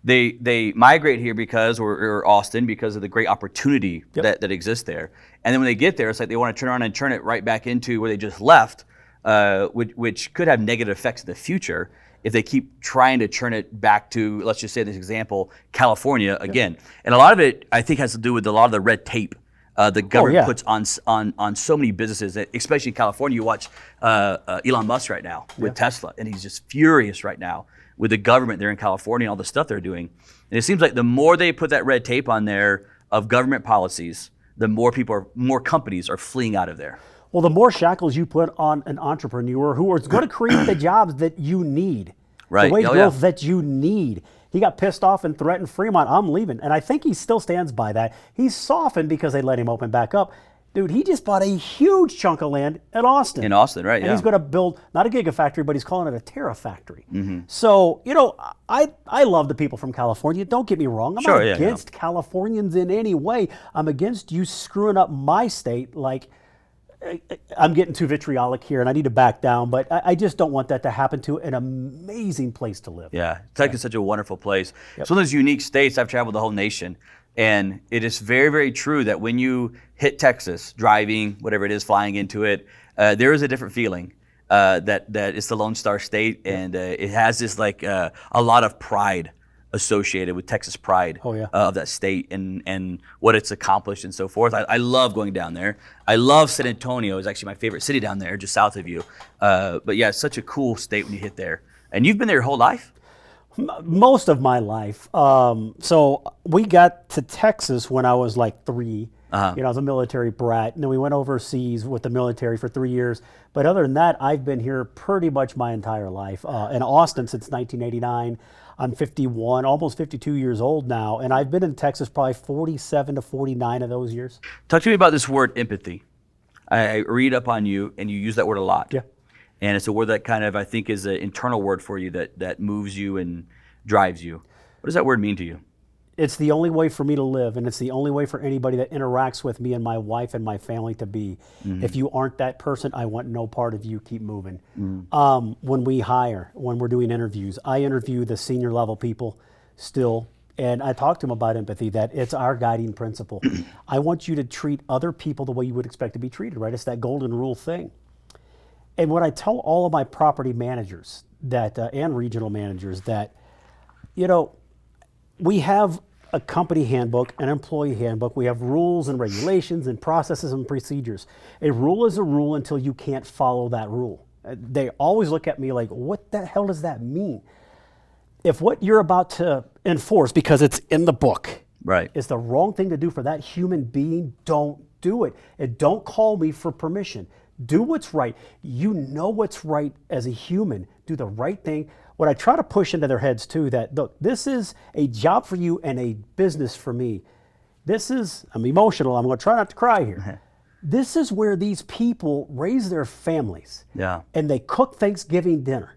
A: they migrate here because or Austin because of the great opportunity that exists there. And then when they get there, it's like they want to turn around and turn it right back into where they just left, which could have negative effects in the future if they keep trying to turn it back to, let's just say this example, California again. And a lot of it, I think, has to do with a lot of the red tape the government puts on so many businesses, especially in California. You watch Elon Musk right now with Tesla, and he's just furious right now with the government there in California and all the stuff they're doing. And it seems like the more they put that red tape on there of government policies, the more companies are fleeing out of there.
C: Well, the more shackles you put on an entrepreneur who is going to create the jobs that you need, the wage growth that you need. He got pissed off and threatened Fremont, I'm leaving. And I think he still stands by that. He's softened because they let him open back up. Dude, he just bought a huge chunk of land in Austin.
A: In Austin, right,
C: and he's going to build, not a gigafactory, but he's calling it a terafactory. So, I love the people from California. Don't get me wrong. I'm not against Californians in any way. I'm against you screwing up my state. Like, I'm getting too vitriolic here, and I need to back down, but I just don't want that to happen to an amazing place to live.
A: Yeah, Texas is such a wonderful place. It's one of those unique states. I've traveled the whole nation, and it is very, very true that when you hit Texas, driving, whatever it is, flying into it, there is a different feeling that it's the Lone Star State, and it has this a lot of pride associated with Texas pride of that state and what it's accomplished and so forth. I love going down there. I love San Antonio. It's actually my favorite city down there, just south of you. But yeah, it's such a cool state when you hit there. And you've been there your whole life?
C: Most of my life. So we got to Texas when I was like 3. I was a military brat, and then we went overseas with the military for 3 years. But other than that, I've been here pretty much my entire life. In Austin since 1989. I'm 51, almost 52 years old now, and I've been in Texas probably 47 to 49 of those years.
A: Talk to me about this word empathy. I read up on you, and you use that word a lot.
C: Yeah.
A: And it's a word that kind of, I think, is an internal word for you that moves you and drives you. What does that word mean to you?
C: It's the only way for me to live, and it's the only way for anybody that interacts with me and my wife and my family to be. If you aren't that person, I want no part of you. Keep moving. When we hire, when we're doing interviews, I interview the senior level people still, and I talk to them about empathy, that it's our guiding principle. I want you to treat other people the way you would expect to be treated, right? It's that golden rule thing. And what I tell all of my property managers that and regional managers that, you know, we have a company handbook, an employee handbook. We have rules and regulations and processes and procedures. A rule is a rule until you can't follow that rule. They always look at me like, what the hell does that mean? If what you're about to enforce, because it's in the book,
A: Right.
C: is the wrong thing to do for that human being, don't do it. And don't call me for permission. Do what's right. You know what's right as a human. Do the right thing. What I try to push into their heads too, that look, this is a job for you and a business for me. This is, I'm emotional, I'm going to try not to cry here. This is where these people raise their families.
A: Yeah.
C: And they cook Thanksgiving dinner.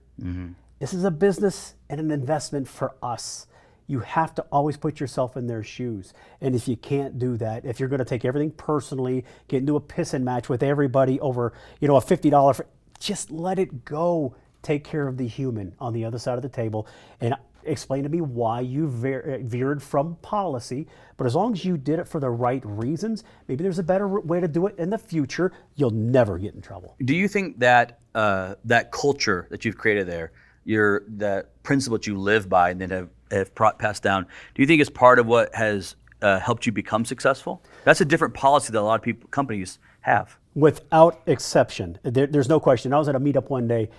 C: This is a business and an investment for us. You have to always put yourself in their shoes. And if you can't do that, if you're going to take everything personally, get into a pissing match with everybody over, you know, a $50, just let it go. Take care of the human on the other side of the table and explain to me why you veered from policy. But as long as you did it for the right reasons, maybe there's a better way to do it in the future. You'll never get in trouble.
A: Do you think that that culture that you've created there, that principle that you live by and then have passed down, do you think is part of what has helped you become successful? That's a different policy that a lot of companies have.
C: Without exception. There's no question. I was at a meetup one day,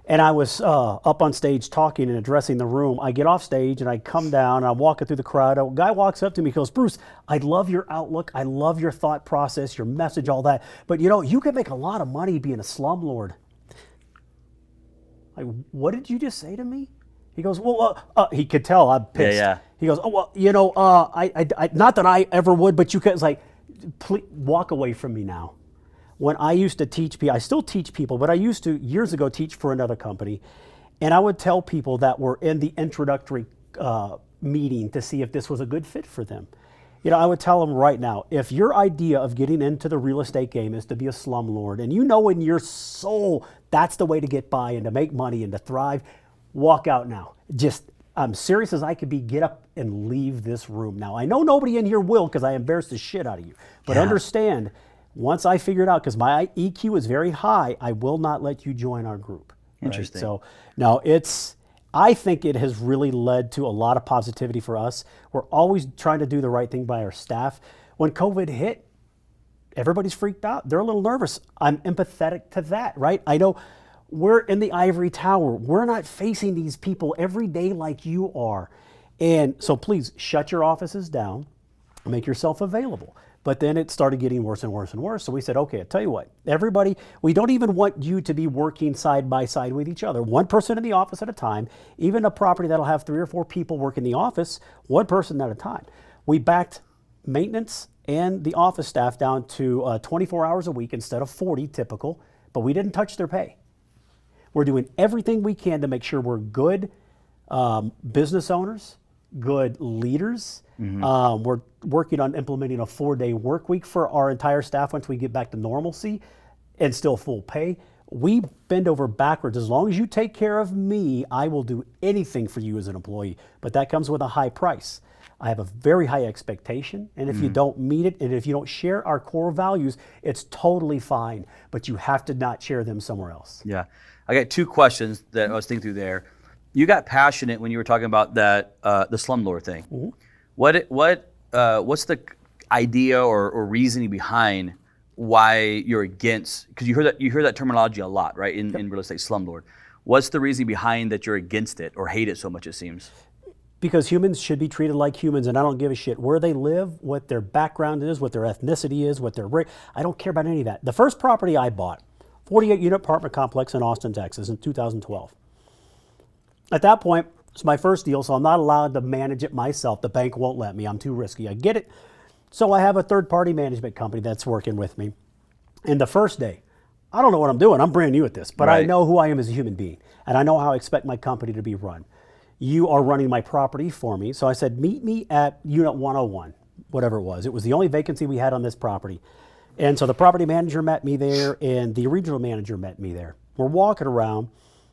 C: and I was up on stage talking and addressing the room. I get off stage and I come down and I'm walking through the crowd. A guy walks up to me and goes, Bruce, I love your outlook. I love your thought process, your message, all that. But you know, you can make a lot of money being a slumlord. Like, what did you just say to me? He goes, well, he could tell I'm pissed.
A: Yeah.
C: He goes, oh, well, you know, I not that I ever would, but you can, it's like, please walk away from me now. When I used to teach people, I still teach people, but I used to years ago teach for another company. And I would tell people that were in the introductory meeting to see if this was a good fit for them. You know, I would tell them right now, if your idea of getting into the real estate game is to be a slumlord, and you know in your soul that's the way to get by and to make money and to thrive, walk out now. Just, I'm serious as I could be, get up and leave this room. Now, I know nobody in here will because I embarrassed the shit out of you. But understand, once I figure it out, because my EQ is very high, I will not let you join our group.
A: Interesting.
C: Right? So, no, I think it has really led to a lot of positivity for us. We're always trying to do the right thing by our staff. When COVID hit, everybody's freaked out. They're a little nervous. I'm empathetic to that, right? I know we're in the ivory tower. We're not facing these people every day like you are. And so please shut your offices down, make yourself available. But then it started getting worse and worse and worse. So we said, okay, I'll tell you what, everybody, we don't even want you to be working side by side with each other. One person in the office at a time, even a property that'll have 3 or 4 people work in the office, one person at a time. We backed maintenance and the office staff down to 24 hours a week instead of 40 typical, but we didn't touch their pay. We're doing everything we can to make sure we're good business owners, good leaders. We're working on implementing a 4-day work week for our entire staff once we get back to normalcy and still full pay. We bend over backwards. As long as you take care of me, I will do anything for you as an employee. But that comes with a high price. I have a very high expectation, and if you don't meet it, and if you don't share our core values, it's totally fine, but you have to not share them somewhere else.
A: Yeah. I got 2 questions that I was thinking through there. You got passionate when you were talking about that the slumlord thing. What's the idea or reasoning behind why you're against? Because you hear that terminology a lot, right? In real estate, slumlord. What's the reason behind that you're against it or hate it so much? It seems.
C: Because humans should be treated like humans, and I don't give a shit where they live, what their background is, what their ethnicity is, what their race. I don't care about any of that. The first property I bought, 48-unit apartment complex in Austin, Texas, in 2012. At that point, It's my first deal, so I'm not allowed to manage it myself. The bank won't let me. I'm too risky. I get it. So I have a third-party management company that's working with me. And the first day, I don't know what I'm doing. I'm brand new at this, but I know who I am as a human being, and I know how I expect my company to be run. You are running my property for me. So I said, meet me at unit 101, whatever it was. It was the only vacancy we had on this property. And so the property manager met me there, and the regional manager met me there. We're walking around.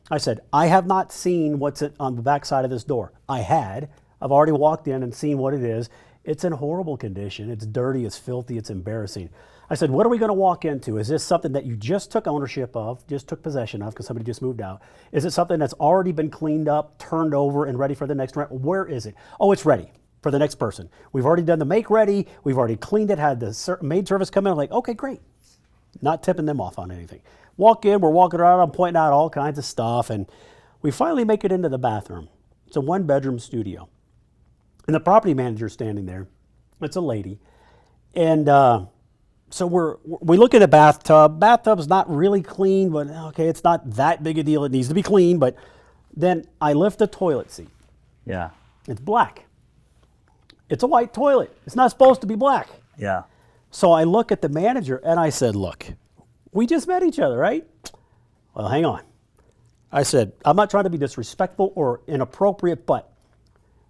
C: I said, I have not seen what's on the back side of this door. I've already walked in and seen what it is. It's in horrible condition. It's dirty, it's filthy, it's embarrassing. I said, what are we going to walk into? Is this something that you just took ownership of, just took possession of because somebody just moved out? Is it something that's already been cleaned up, turned over, and ready for the next rent? Where is it? Oh, it's ready for the next person. We've already done the make ready. We've already cleaned it, had the maid service come in. I'm like, okay, great. Not tipping them off on anything. Walk in, we're walking around, I'm pointing out all kinds of stuff, and we finally make it into the bathroom. It's a one-bedroom studio. And the property manager's standing there. It's a lady. And so we look at the bathtub. Bathtub's not really clean, but okay, it's not that big a deal. It needs to be clean. But then I lift the toilet seat.
A: Yeah.
C: It's black. It's a white toilet. It's not supposed to be black.
A: Yeah.
C: So I look at the manager and I said, look, we just met each other, right? Well, hang on. I said, I'm not trying to be disrespectful or inappropriate, but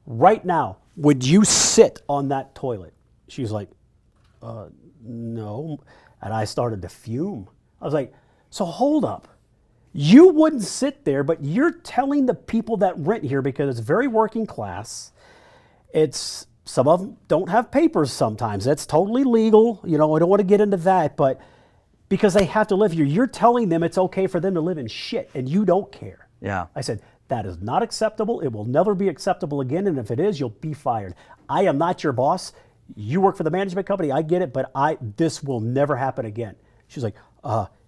C: right now, would you sit on that toilet? She's like, no. And I started to fume. I was like, so hold up. You wouldn't sit there, but you're telling the people that rent here, because it's very working class. Some of them don't have papers sometimes. That's totally legal. I don't want to get into that, but because they have to live here, you're telling them it's okay for them to live in shit, and you don't care.
A: Yeah.
C: I said, that is not acceptable. It will never be acceptable again, and if it is, you'll be fired. I am not your boss. You work for the management company. I get it, but this will never happen again. She's like,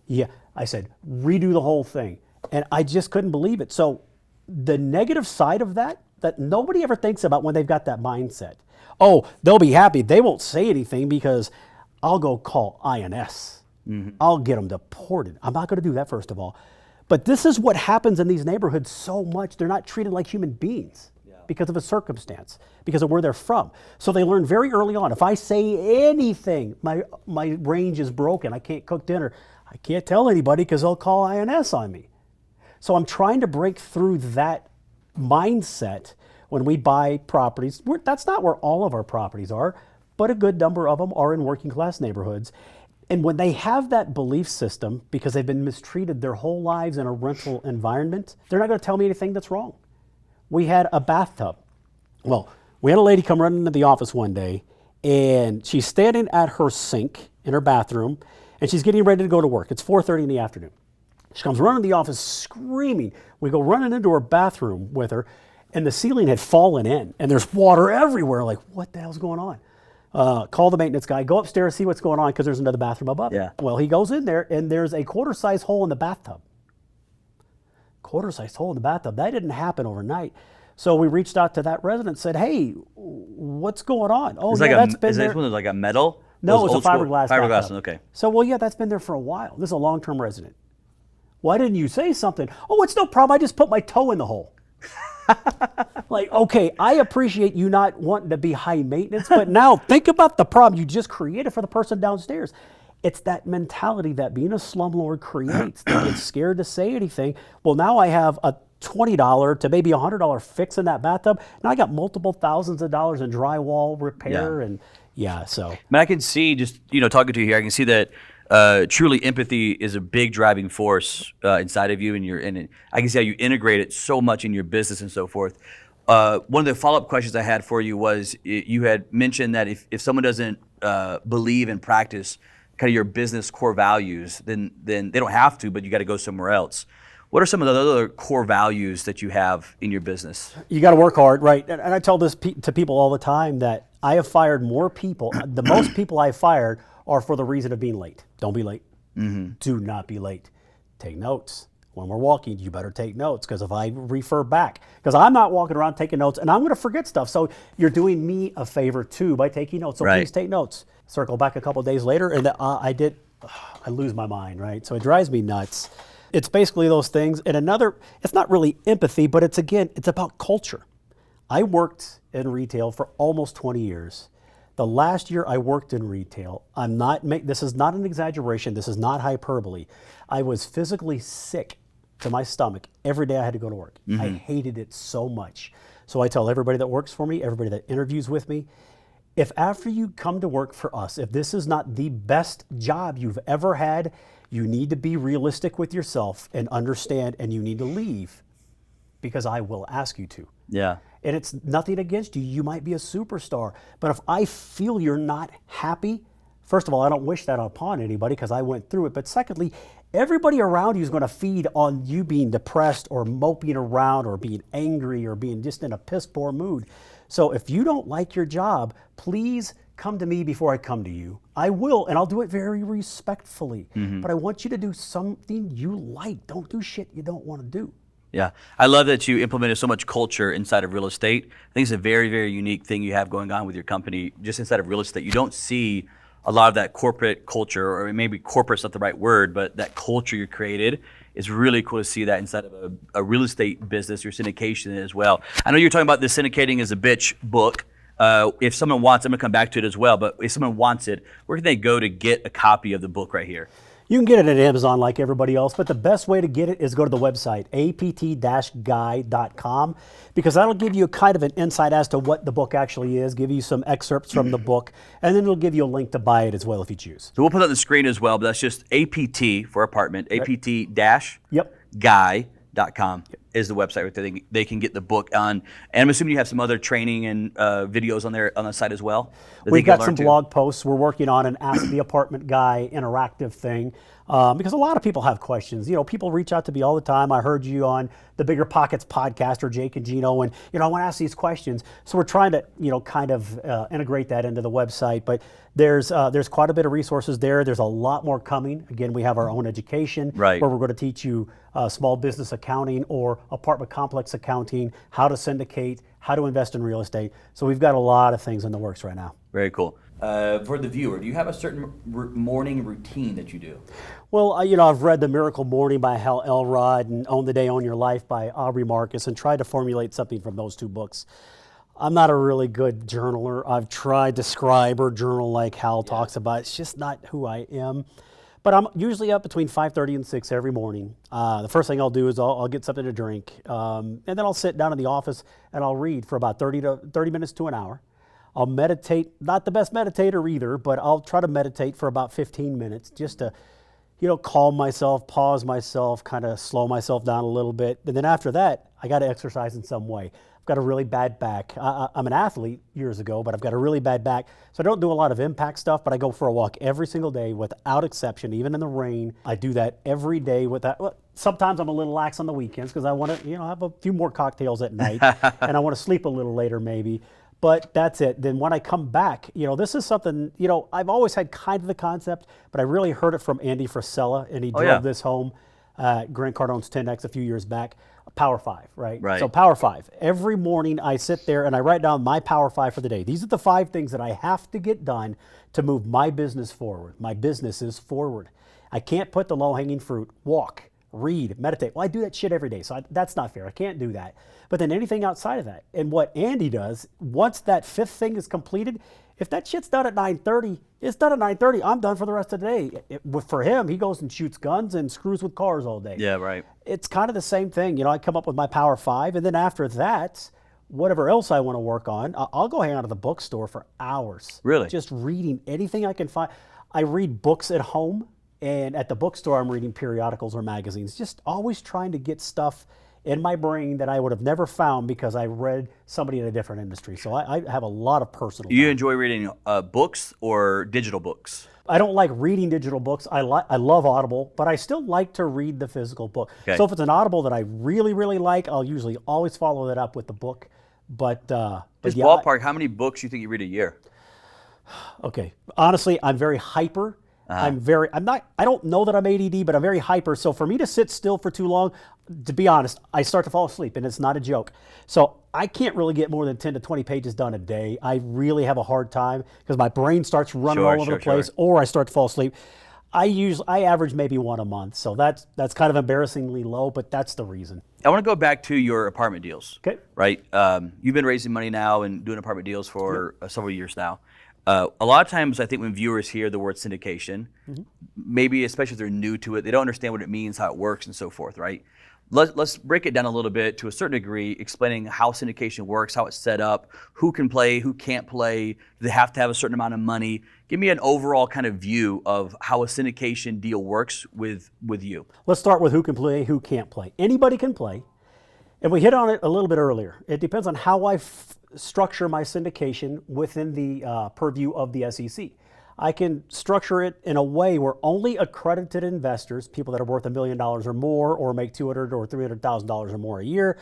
C: yeah. I said, redo the whole thing. And I just couldn't believe it. So the negative side of that nobody ever thinks about when they've got that mindset. Oh, they'll be happy. They won't say anything because I'll go call INS. Mm-hmm. I'll get them deported. I'm not going to do that, first of all. But this is what happens in these neighborhoods so much. They're not treated like human beings because of a circumstance, because of where they're from. So they learn very early on. If I say anything, my range is broken. I can't cook dinner. I can't tell anybody because they'll call INS on me. So I'm trying to break through that mindset when we buy properties. That's not where all of our properties are, but a good number of them are in working class neighborhoods. And when they have that belief system, because they've been mistreated their whole lives in a rental environment, they're not going to tell me anything that's wrong. We had a bathtub. Well, we had a lady come running into the office one day, and she's standing at her sink in her bathroom, and she's getting ready to go to work. It's 4:30 in the afternoon. She comes running to the office screaming. We go running into her bathroom with her, and the ceiling had fallen in, and there's water everywhere. Like, what the hell's going on? Call the maintenance guy, go upstairs, see what's going on, because there's another bathroom above.
A: Yeah.
C: Well, he goes in there, and there's a quarter-size hole in the bathtub. Quarter-sized hole in the bathtub. That didn't happen overnight. So we reached out to that resident and said, hey, what's going on? Oh,
A: it's
C: yeah,
A: like
C: that's been
A: is
C: there.
A: this one like a metal?
C: No,
A: Those
C: it's a
A: old
C: fiberglass
A: school- Fiberglass,
C: bathtub.
A: okay.
C: So, well, yeah, that's been there for a while. This is a long-term resident. Why didn't you say something? Oh, it's no problem. I just put my toe in the hole. Like, okay, I appreciate you not wanting to be high maintenance, but now think about the problem you just created for the person downstairs. It's that mentality that being a slumlord creates. They get scared to say anything. Well, now I have a $20 to maybe $100 fix in that bathtub. Now I got multiple thousands of dollars in drywall repair and so.
A: I mean, I can see just, talking to you here, I can see that truly empathy is a big driving force inside of you, and I can see how you integrate it so much in your business and so forth. One of the follow-up questions I had for you was you had mentioned that if someone doesn't believe and practice kind of your business core values, then they don't have to, but you got to go somewhere else. What are some of the other core values that you have in your business?
C: You got to work hard, right? And I tell this to people all the time that I have fired more people. The most people I've fired are for the reason of being late. Don't be late. Mm-hmm. Do not be late. Take notes. When we're walking, you better take notes, because if I refer back, because I'm not walking around taking notes, and I'm going to forget stuff. So you're doing me a favor too by taking notes. So please take notes. Circle back a couple of days later, and I lose my mind, right? So it drives me nuts. It's basically those things. And another, it's not really empathy, but it's about culture. I worked in retail for almost 20 years. The last year I worked in retail, this is not an exaggeration, this is not hyperbole. I was physically sick to my stomach every day I had to go to work. I hated it so much. So I tell everybody that works for me, everybody that interviews with me, if after you come to work for us, if this is not the best job you've ever had, you need to be realistic with yourself and understand, and you need to leave because I will ask you to.
A: Yeah.
C: And it's nothing against you. You might be a superstar. But if I feel you're not happy, first of all, I don't wish that upon anybody because I went through it. But secondly, everybody around you is going to feed on you being depressed or moping around or being angry or being just in a piss poor mood. So if you don't like your job, please come to me before I come to you. I will, and I'll do it very respectfully. But I want you to do something you like. Don't do shit you don't want to do.
A: Yeah, I love that you implemented so much culture inside of real estate. I think it's a very, very unique thing you have going on with your company just inside of real estate. You don't see a lot of that corporate culture, or maybe corporate's not the right word, but that culture you created. It's really cool to see that inside of a real estate business, your syndication as well. I know you're talking about the Syndicating is a Bitch book. If someone wants, I'm gonna come back to it as well, but if someone wants it, where can they go to get a copy of the book right here?
C: You can get it at Amazon like everybody else, but the best way to get it is go to the website, apt-guy.com, because that'll give you a kind of an insight as to what the book actually is, give you some excerpts from the book, and then it'll give you a link to buy it as well if you choose.
A: So we'll put it on the screen as well, but that's just APT for apartment, apt-guy.com is the website where they can get the book on. And I'm assuming you have some other training and videos on there on the site as well?
C: We've got some blog posts. We're working on an Ask the Apartment Guy interactive thing because a lot of people have questions. You know, people reach out to me all the time. I heard you on the Bigger Pockets podcast or Jake and Gino, and I want to ask these questions. So we're trying to kind of integrate that into the website. But there's quite a bit of resources there. There's a lot more coming. Again, we have our own education where we're going to teach you small business accounting or apartment complex accounting, how to syndicate, how to invest in real estate. So we've got a lot of things in the works right now.
A: Very cool. For the viewer, do you have a certain morning routine that you do?
C: Well, I've read The Miracle Morning by Hal Elrod and Own the Day, Own Your Life by Aubrey Marcus and tried to formulate something from those two books. I'm not a really good journaler. I've tried to scribe or journal like Hal talks about. It's just not who I am. But I'm usually up between 5:30 and 6 every morning. The first thing I'll do is I'll get something to drink. And then I'll sit down in the office and I'll read for about 30 minutes to an hour. I'll meditate, not the best meditator either, but I'll try to meditate for about 15 minutes just to, calm myself, pause myself, kind of slow myself down a little bit. And then after that, I got to exercise in some way. I've got a really bad back. I'm an athlete years ago, but I've got a really bad back. So I don't do a lot of impact stuff, but I go for a walk every single day without exception, even in the rain. I do that every day Well, sometimes I'm a little lax on the weekends because I want to, have a few more cocktails at night and I want to sleep a little later maybe. But that's it. Then when I come back, this is something, I've always had kind of the concept, but I really heard it from Andy Frisella, and he drove this home, Grant Cardone's 10X a few years back. Power 5, right? So Power 5. Every morning I sit there and I write down my Power 5 for the day. These are the 5 things that I have to get done to move my business forward. My business is forward. I can't put the low-hanging fruit, walk, read, meditate. Well, I do that shit every day, so that's not fair. I can't do that. But then anything outside of that, and what Andy does, once that 5th thing is completed, if that shit's done at 9:30, it's done at 9:30. I'm done for the rest of the day. For him, he goes and shoots guns and screws with cars all day.
A: Yeah, right.
C: It's kind of the same thing. I come up with my Power 5, and then after that, whatever else I want to work on, I'll go hang out at the bookstore for hours.
A: Really?
C: Just reading anything I can find. I read books at home, and at the bookstore, I'm reading periodicals or magazines. Just always trying to get stuff in my brain that I would have never found because I read somebody in a different industry. So I have a lot of personal.
A: Do you enjoy reading books or digital books?
C: I don't like reading digital books. I love Audible, but I still like to read the physical book.
A: Okay.
C: So if it's an Audible that I really, really like, I'll usually always follow that up with the book. But
A: Just ballpark, how many books do you think you read a year?
C: Okay. Honestly, I'm very hyper. I don't know that I'm ADD, but I'm very hyper. So for me to sit still for too long, to be honest, I start to fall asleep, and it's not a joke. So I can't really get more than 10 to 20 pages done a day. I really have a hard time because my brain starts running all over the place, or I start to fall asleep. I average maybe one a month, so that's kind of embarrassingly low, but that's the reason.
A: I want to go back to your apartment deals.
C: Okay.
A: Right. You've been raising money now and doing apartment deals for several years now. A lot of times, I think when viewers hear the word syndication, maybe especially if they're new to it, they don't understand what it means, how it works, and so forth. Right. Let's break it down a little bit to a certain degree, explaining how syndication works, how it's set up, who can play, who can't play, do they have to have a certain amount of money. Give me an overall kind of view of how a syndication deal works with you.
C: Let's start with who can play, who can't play. Anybody can play, and we hit on it a little bit earlier. It depends on how I structure my syndication within the purview of the SEC. I can structure it in a way where only accredited investors, people that are worth $1 million or more, or make $200,000 or $300,000 or more a year,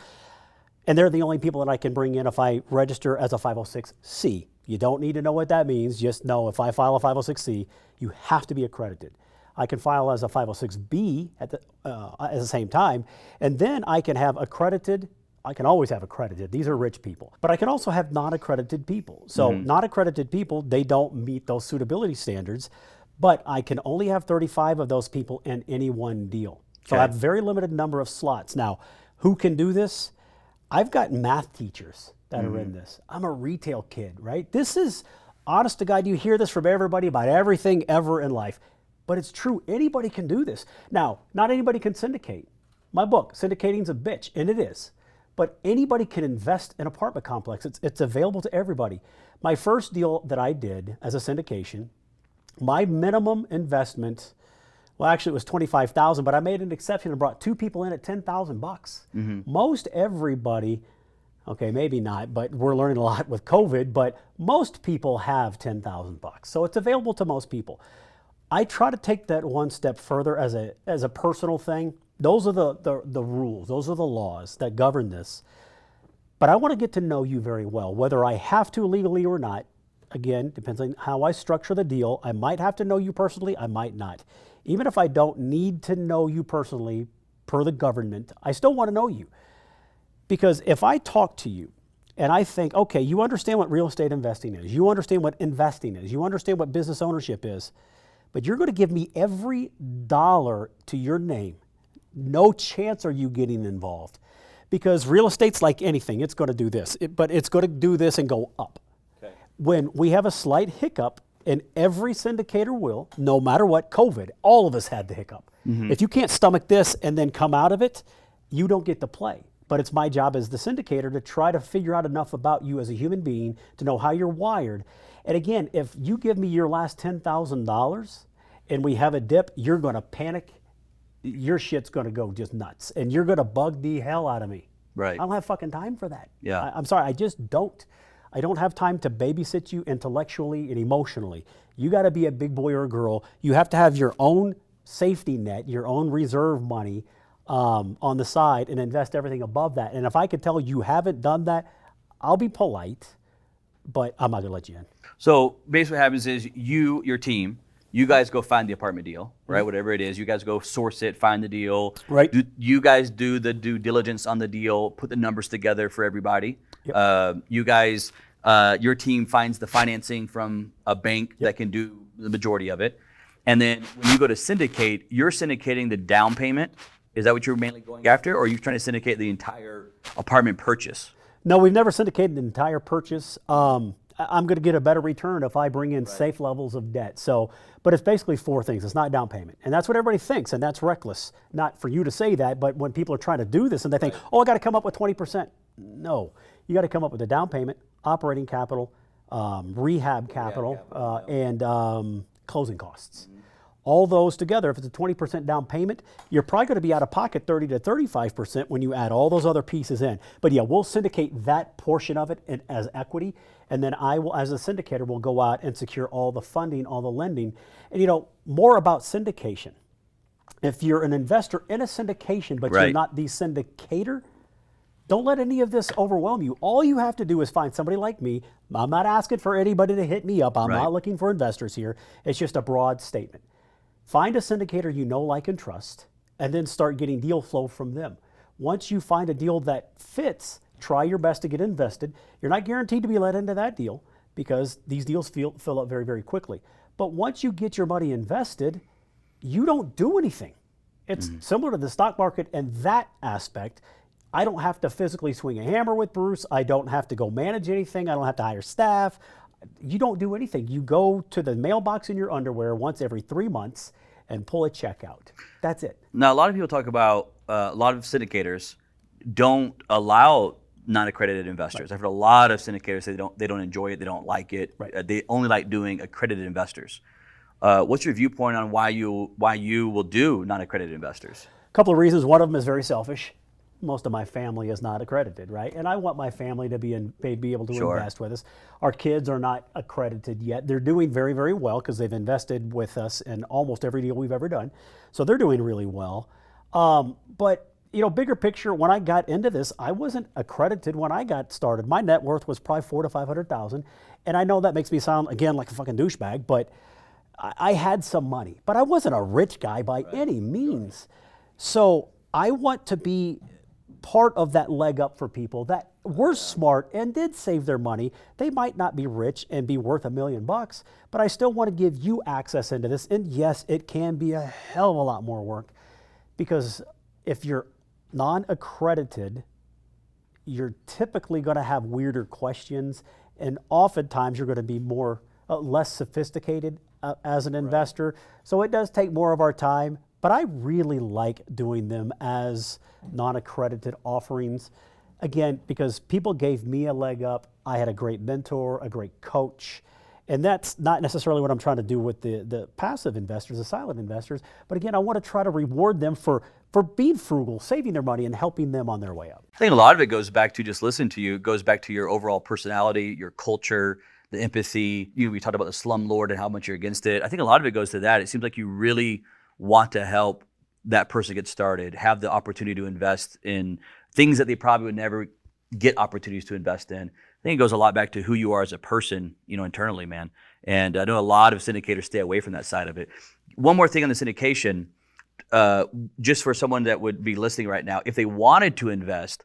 C: and they're the only people that I can bring in if I register as a 506C. You don't need to know what that means. Just know if I file a 506C, you have to be accredited. I can file as a 506B at the same time, and then I can have accredited. I can always have accredited. These are rich people. But I can also have non-accredited people. So non-accredited people, they don't meet those suitability standards, but I can only have 35 of those people in any one deal. So I have a very limited number of slots. Now, who can do this? I've got math teachers that are in this. I'm a retail kid, right? This is, honest to God, you hear this from everybody about everything ever in life, but it's true. Anybody can do this. Now, not anybody can syndicate. My book, Syndicating's a Bitch, and it is. But anybody can invest in an apartment complex. It's available to everybody. My first deal that I did as a syndication, my minimum investment, well, actually it was $25,000, but I made an exception and brought two people in at $10,000. Most everybody, okay, maybe not, but we're learning a lot with COVID, but most people have $10,000. So it's available to most people. I try to take that one step further as a personal thing. Those are the rules, those are the laws that govern this. But I want to get to know you very well, whether I have to legally or not. Again, depends on how I structure the deal. I might have to know you personally, I might not. Even if I don't need to know you personally per the government, I still want to know you. Because if I talk to you and I think, okay, you understand what real estate investing is, you understand what investing is, you understand what business ownership is, but you're going to give me every dollar to your name. No chance are you getting involved, because real estate's like anything. It's going to do this, but it's going to do this and go up. Okay. When we have a slight hiccup, and every syndicator will, no matter what, COVID, all of us had the hiccup. If you can't stomach this and then come out of it, you don't get to play. But it's my job as the syndicator to try to figure out enough about you as a human being to know how you're wired. And again, if you give me your last $10,000 and we have a dip, you're going to panic. Your shit's going to go just nuts, and you're going to bug the hell out of me.
A: Right.
C: I don't have fucking time for that.
A: Yeah.
C: I'm sorry, I just don't. I don't have time to babysit you intellectually and emotionally. You got to be a big boy or a girl. You have to have your own safety net, your own reserve money on the side, and invest everything above that. And if I could tell you haven't done that, I'll be polite, but I'm not going to let you in.
A: So basically what happens is your team, you guys go find the apartment deal, right? Whatever it is, you guys go source it, find the deal.
C: Right.
A: You guys do the due diligence on the deal, put the numbers together for everybody.
C: Yep.
A: You guys, your team finds the financing from a bank that can do the majority of it. And then when you go to syndicate, you're syndicating the down payment. Is that what you're mainly going after, or are you trying to syndicate the entire apartment purchase?
C: No, we've never syndicated the entire purchase. I'm going to get a better return if I bring in safe levels of debt. So, but it's basically four things. It's not down payment. And that's what everybody thinks, and that's reckless. Not for you to say that, but when people are trying to do this and they think, oh, I got to come up with 20%. No, you got to come up with a down payment, operating capital, rehab capital, and closing costs. All those together, if it's a 20% down payment, you're probably going to be out of pocket 30 to 35% when you add all those other pieces in. But yeah, we'll syndicate that portion of it as equity, and then I will, as a syndicator, will go out and secure all the funding, all the lending. And you know, more about syndication. If you're an investor in a syndication, but you're not the syndicator, don't let any of this overwhelm you. All you have to do is find somebody like me. I'm not asking for anybody to hit me up. I'm not looking for investors here. It's just a broad statement. Find a syndicator you know, like, and trust, and then start getting deal flow from them. Once you find a deal that fits, try your best to get invested. You're not guaranteed to be let into that deal because these deals fill up very, very quickly. But once you get your money invested, you don't do anything. It's similar to the stock market in that aspect. I don't have to physically swing a hammer with Bruce. I don't have to go manage anything. I don't have to hire staff. You don't do anything. You go to the mailbox in your underwear once every 3 months and pull a check out. That's it.
A: Now, a lot of people talk about, a lot of syndicators don't allow non-accredited investors. I've heard a lot of syndicators say they don't enjoy it, they don't like it. They only like doing accredited investors. What's your viewpoint on why you will do non-accredited investors?
C: A couple of reasons. One of them is very selfish. Most of my family is not accredited, right? And I want my family to be able to invest with us. Our kids are not accredited yet. They're doing very, very well because they've invested with us in almost every deal we've ever done. So they're doing really well. But bigger picture, when I got into this, I wasn't accredited when I got started. My net worth was probably $400,000 to $500,000, and I know that makes me sound again like a fucking douchebag, but I had some money. But I wasn't a rich guy by any means. So I want to be part of that leg up for people that were smart and did save their money. They might not be rich and be worth $1 million, but I still want to give you access into this. And yes, it can be a hell of a lot more work, because if you're non-accredited, you're typically going to have weirder questions, and oftentimes you're going to be less sophisticated as an investor. So it does take more of our time, but I really like doing them as non-accredited offerings. Again, because people gave me a leg up. I had a great mentor, a great coach. And that's not necessarily what I'm trying to do with the passive investors, the silent investors. But again, I want to try to reward them for being frugal, saving their money, and helping them on their way up.
A: I think a lot of it goes back to, just listening to you, goes back to your overall personality, your culture, the empathy. We talked about the slumlord and how much you're against it. I think a lot of it goes to that. It seems like you really want to help that person get started, have the opportunity to invest in things that they probably would never get opportunities to invest in. I think it goes a lot back to who you are as a person, internally, man. And I know a lot of syndicators stay away from that side of it. One more thing on the syndication, just for someone that would be listening right now, if they wanted to invest,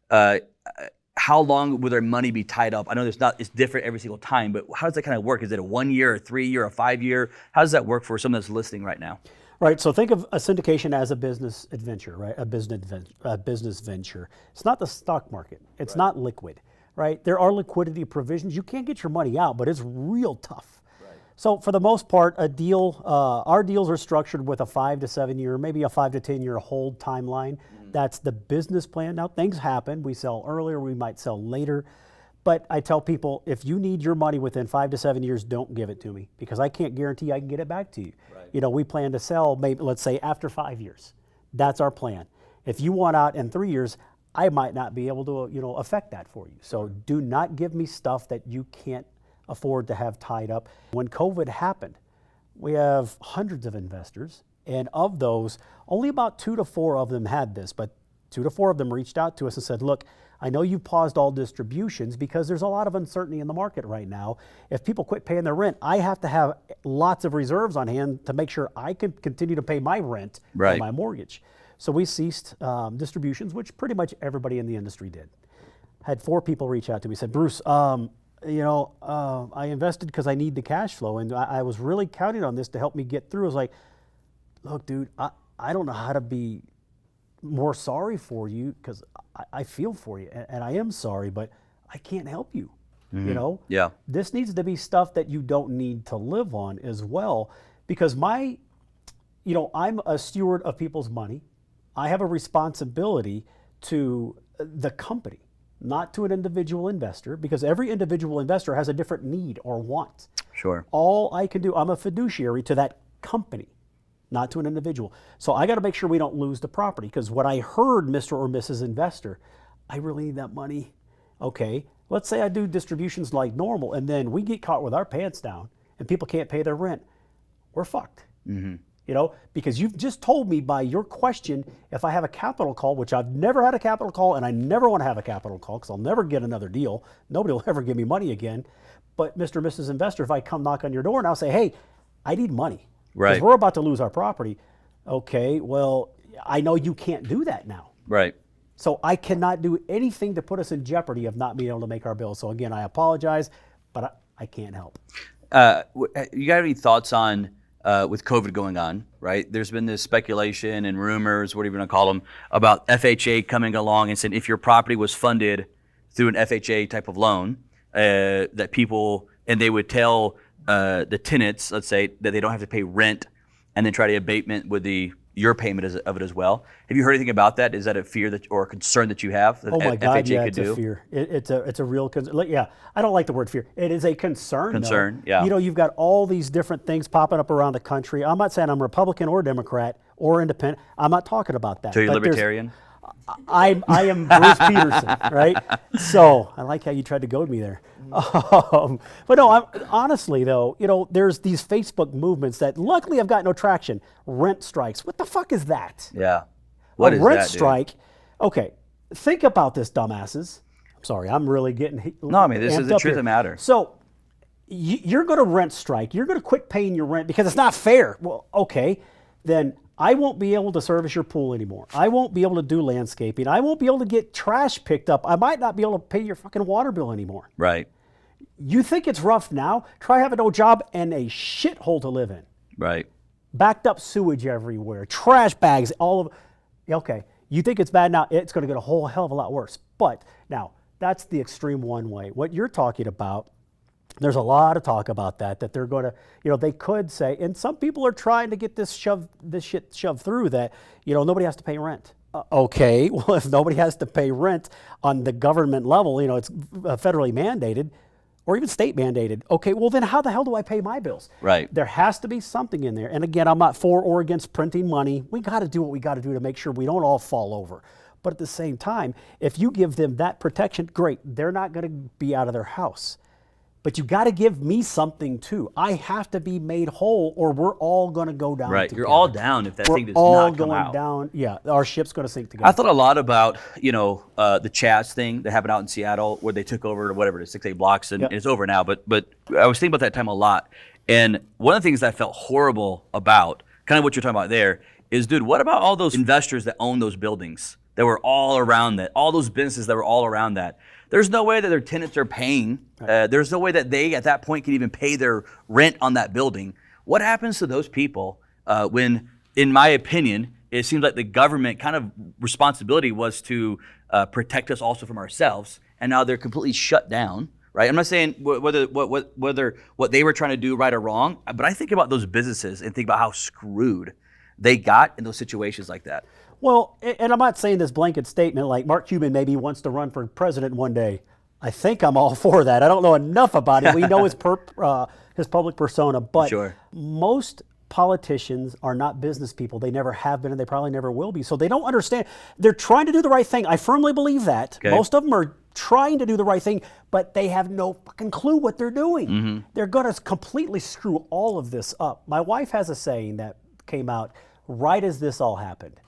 A: how long would their money be tied up? I know it's different every single time, but how does that kind of work? Is it a 1 year, a 3 year, a 5 year? How does that work for someone that's listening right now?
C: Right. So think of a syndication as a business adventure, right? A business venture. It's not the stock market. It's not liquid, right? There are liquidity provisions. You can't get your money out, but it's real tough. Right. So for the most part, our deals are structured with a 5 to 7 year, maybe a 5 to 10 year hold timeline. That's the business plan. Now, things happen. We sell earlier, we might sell later. But I tell people, if you need your money within 5 to 7 years, don't give it to me, because I can't guarantee I can get it back to you. Right. We plan to sell, maybe, let's say, after 5 years. That's our plan. If you want out in 3 years, I might not be able to, affect that for you. So do not give me stuff that you can't afford to have tied up. When COVID happened, we have hundreds of investors, and of those, only about 2 to 4 of them had this, but 2 to 4 of them reached out to us and said, look, I know you paused all distributions because there's a lot of uncertainty in the market right now. If people quit paying their rent, I have to have lots of reserves on hand to make sure I can continue to pay my rent and my mortgage. So we ceased distributions, which pretty much everybody in the industry did. Had 4 people reach out to me, said, Bruce, I invested because I need the cash flow, and I was really counting on this to help me get through. I was like, look, dude, I don't know how to be more sorry for you, because I feel for you, and I am sorry, but I can't help you.
A: Yeah.
C: This needs to be stuff that you don't need to live on as well, because I'm a steward of people's money. I have a responsibility to the company, not to an individual investor, because every individual investor has a different need or want.
A: Sure.
C: All I can do, I'm a fiduciary to that company, not to an individual. So I got to make sure we don't lose the property, because what I heard, Mr. or Mrs. Investor, I really need that money. Okay, let's say I do distributions like normal, and then we get caught with our pants down and people can't pay their rent. We're fucked. Because you've just told me by your question, if I have a capital call, which I've never had a capital call, and I never want to have a capital call because I'll never get another deal. Nobody will ever give me money again. But Mr. or Mrs. Investor, if I come knock on your door and I'll say, hey, I need money.
A: Right.
C: Because we're about to lose our property. Okay, well, I know you can't do that now.
A: Right.
C: So I cannot do anything to put us in jeopardy of not being able to make our bills. So again, I apologize, but I can't help.
A: You got any thoughts on with COVID going on, right? There's been this speculation and rumors, whatever you want to call them, about FHA coming along and saying if your property was funded through an FHA type of loan, that people, and they would tell the tenants, let's say, that they don't have to pay rent, and then try to abatement with your payment of it as well. Have you heard anything about that? Is that a fear that or a concern that you have that
C: Oh my God,
A: FHA
C: yeah,
A: could
C: it's
A: do?
C: a fear. It's a real concern. Yeah, I don't like the word fear. It is a concern.
A: Concern,
C: though.
A: yeah.
C: You know, you've got all these different things popping up around the country. I'm not saying I'm Republican or Democrat or independent. I'm not talking about that.
A: So you're
C: But there's-
A: libertarian?
C: I am Bruce Petersen, right? So I like how you tried to goad me there. But no, honestly though, you know, there's these Facebook movements that luckily have got no traction. Rent strikes. What the fuck is that?
A: Yeah. What is
C: rent
A: that, dude?
C: strike? Okay, think about this, dumbasses. I'm sorry, I'm really getting.
A: No, I mean, this is
C: amped
A: the
C: up
A: truth of
C: here.
A: the matter.
C: So you're going to rent strike. You're going to quit paying your rent because it's not fair. Well, okay, then I won't be able to service your pool anymore. I won't be able to do landscaping. I won't be able to get trash picked up. I might not be able to pay your fucking water bill anymore.
A: Right.
C: You think it's rough now? Try having no job and a shithole to live in.
A: Right.
C: Backed up sewage everywhere, trash bags, all of. Okay, you think it's bad now? It's going to get a whole hell of a lot worse. But now that's the extreme one way. What you're talking about, there's a lot of talk about that they're going to, you know, they could say, and some people are trying to get this shit shoved through that, you know, nobody has to pay rent. Okay, well, if nobody has to pay rent on the government level, you know, it's federally mandated or even state mandated. Okay, well then how the hell do I pay my bills?
A: Right.
C: There has to be something in there. And again, I'm not for or against printing money. We got to do what we got to do to make sure we don't all fall over. But at the same time, if you give them that protection, great. They're not going to be out of their house. But you got to give me something too. I have to be made whole, or we're all going to go down.
A: Right.
C: Together.
A: You're all down if that
C: We're
A: thing does
C: all
A: not come
C: going
A: out.
C: down. Yeah, our ship's going to sink together.
A: I thought a lot about, you know, the Chaz thing that happened out in Seattle where they took over whatever, the 6-8 blocks, and
C: Yep.
A: it's over now. But I was thinking about that time a lot. And one of the things that I felt horrible about, kind of what you're talking about there, is, dude, what about all those investors that own those buildings that were all around that, all those businesses that were all around that? There's no way that their tenants are paying. There's no way that they, at that point, can even pay their rent on that building. What happens to those people when, in my opinion, it seems like the government kind of responsibility was to protect us also from ourselves, and now they're completely shut down, right? I'm not saying whether what they were trying to do right or wrong, but I think about those businesses and think about how screwed they got in those situations like that.
C: Well, and I'm not saying this blanket statement like Mark Cuban maybe wants to run for president one day. I think I'm all for that. I don't know enough about it. We know his public persona, but
A: Sure.
C: most politicians are not business people. They never have been, and they probably never will be. So they don't understand. They're trying to do the right thing. I firmly believe that.
A: Okay.
C: Most of them are trying to do the right thing, but they have no fucking clue what they're doing.
A: Mm-hmm.
C: They're going to completely screw all of this up. My wife has a saying that came out right as this all happened.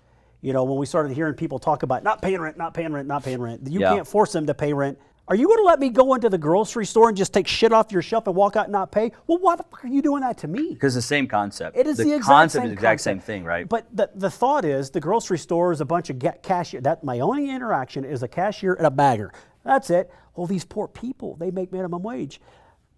C: You know, when we started hearing people talk about not paying rent, not paying rent, not paying rent. You
A: Yeah.
C: can't force them to pay rent. Are you going to let me go into the grocery store and just take shit off your shelf and walk out and not pay? Well, why the fuck are you doing that to me?
A: Because it's the same concept.
C: It is the exact
A: concept
C: same
A: is the exact
C: concept.
A: same thing, right?
C: But the thought is the grocery store is a bunch of cashier. That my only interaction is a cashier and a bagger. That's it. Well, these poor people, they make minimum wage.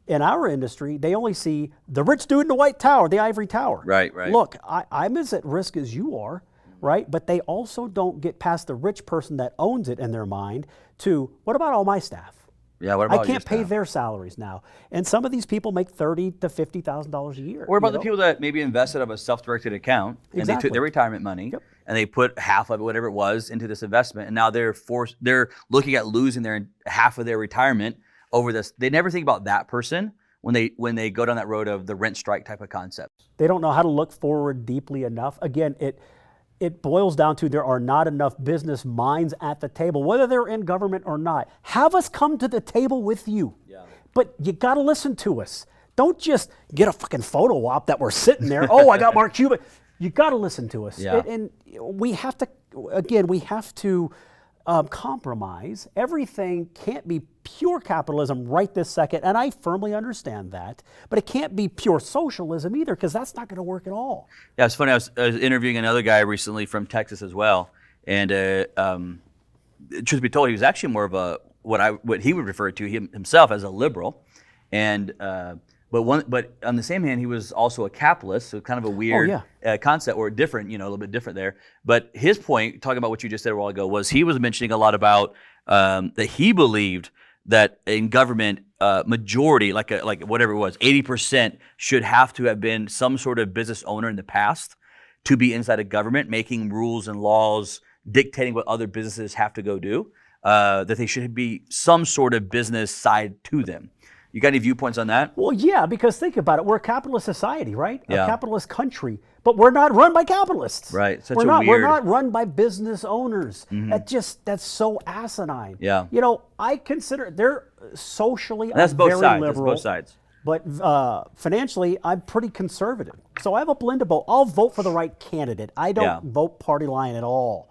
C: In our industry, they only see the rich dude in the white tower, the ivory tower.
A: Right, right.
C: Look, I'm as at risk as you are, right? But they also don't get past the rich person that owns it in their mind to, what about all my staff?
A: Yeah, what about
C: I can't
A: your
C: pay
A: staff?
C: their salaries now. And some of these people make $30,000 to $50,000 a year.
A: Or about
C: you
A: the
C: know?
A: people that maybe invested out of a self-directed account and they
C: Exactly.
A: took their retirement money
C: Yep.
A: and they put half of it, whatever it was, into this investment, and now they're looking at losing their half of their retirement over this. They never think about that person when they go down that road of the rent strike type of concept.
C: They don't know how to look forward deeply enough. Again, it boils down to there are not enough business minds at the table, whether they're in government or not. Have us come to the table with you. Yeah. But you got to listen to us. Don't just get a fucking photo op that we're sitting there. Oh, I got Mark Cuban. You got to listen to us.
A: Yeah.
C: And we have to, compromise. Everything can't be pure capitalism right this second, and I firmly understand that. But it can't be pure socialism either, because that's not going to work at all.
A: Yeah, it's funny. I was interviewing another guy recently from Texas as well, and truth be told, he was actually more of a what he would refer to himself as a liberal, and But on the same hand, he was also a capitalist, so kind of a weird concept, or different, a little bit different there. But his point, talking about what you just said a while ago, was he was mentioning a lot about that he believed that in government, majority, like whatever it was, 80% should have to have been some sort of business owner in the past to be inside of government, making rules and laws, dictating what other businesses have to go do. That they should be some sort of business side to them. You got any viewpoints on that?
C: Well, yeah, because think about it. We're a capitalist society, right? A capitalist country, but we're not run by capitalists.
A: Right.
C: We're not run by business owners. That's so asinine.
A: Yeah.
C: I consider they're socially
A: And that's both
C: very
A: sides.
C: liberal.
A: That's both sides.
C: But financially, I'm pretty conservative. So I have a blend of both. I'll vote for the right candidate. I don't vote party line at all.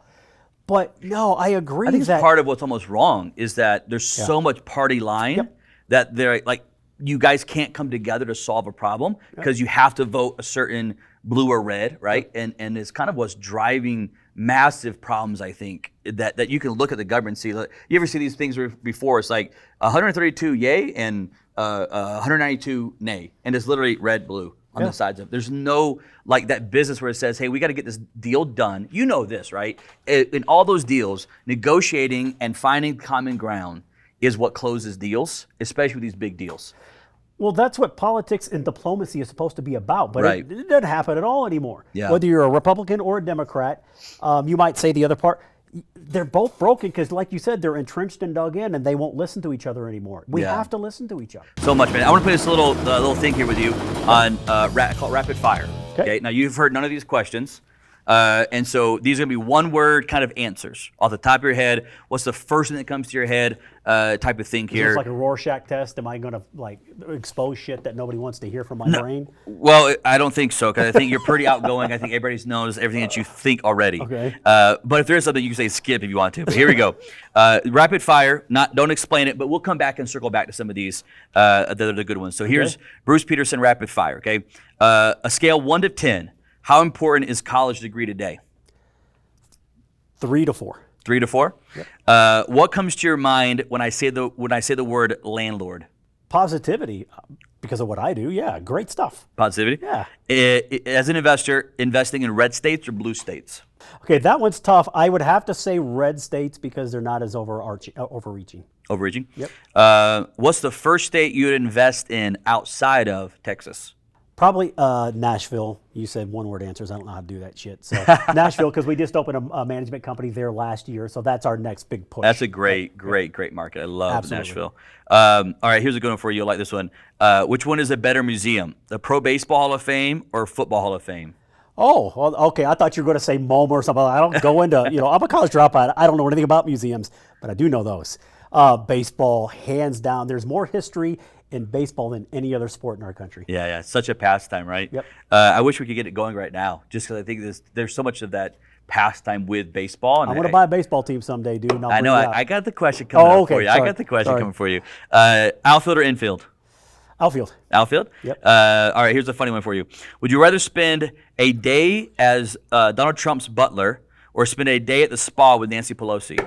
C: But no, I agree.
A: I think part of what's almost wrong is that there's so much party line that they're like, you guys can't come together to solve a problem because you have to vote a certain blue or red, right? And it's kind of what's driving massive problems, I think, that you can look at the government and see. You ever see these things before? It's like 132 yay and 192 nay, and it's literally red, blue on the sides of it. There's no like that business where it says, hey, we got to get this deal done. You know this, right? In all those deals, negotiating and finding common ground is what closes deals, especially with these big deals.
C: Well, that's what politics and diplomacy is supposed to be about, but it doesn't happen at all anymore.
A: Yeah.
C: Whether you're a Republican or a Democrat, you might say the other part, they're both broken because, like you said, they're entrenched and dug in, and they won't listen to each other anymore. We have to listen to each other.
A: So much, man. I want to play this little thing here with you on called Rapid Fire. Okay. Now, you've heard none of these questions. And so these are going to be one-word kind of answers off the top of your head. What's the first thing that comes to your head type of thing here?
C: Is this like a Rorschach test? Am I going to expose shit that nobody wants to hear from my brain?
A: Well, I don't think so, because I think you're pretty outgoing. I think everybody knows everything that you think already.
C: Okay.
A: But if there is something, you can say skip if you want to. But here we go. Rapid fire. Don't explain it, but we'll come back and circle back to some of these that are the good ones. So here's Bruce Petersen rapid fire. Okay. A scale 1 to 10. How important is college degree today?
C: 3 to 4.
A: 3 to 4.
C: Yep.
A: What comes to your mind when I say the word landlord?
C: Positivity, because of what I do. Yeah, great stuff.
A: Positivity.
C: Yeah.
A: As an investor, investing in red states or blue states?
C: Okay, that one's tough. I would have to say red states because they're not as overreaching.
A: Overreaching.
C: Yep.
A: What's the first state you would invest in outside of Texas?
C: Probably Nashville. You said one-word answers. I don't know how to do that shit. So Nashville, because we just opened a management company there last year. So that's our next big push.
A: That's a great market. I love Nashville. All right, here's a good one for you. You'll like this one. Which one is a better museum, the Pro Baseball Hall of Fame or Football Hall of Fame?
C: Oh, well, okay. I thought you were going to say MoMA or something. I don't go into, I'm a college dropout. I don't know anything about museums, but I do know those. Baseball, hands down. There's more history in baseball than any other sport in our country.
A: Yeah. It's such a pastime, right?
C: Yep.
A: I wish we could get it going right now, just because I think there's so much of that pastime with baseball. And
C: I want to buy a baseball team someday, dude.
A: I know. I got the question coming up for you.
C: Sorry.
A: I got the question coming for you. Outfield or infield?
C: Outfield.
A: Outfield?
C: Yep.
A: All right, here's a funny one for you. Would you rather spend a day as Donald Trump's butler or spend a day at the spa with Nancy Pelosi?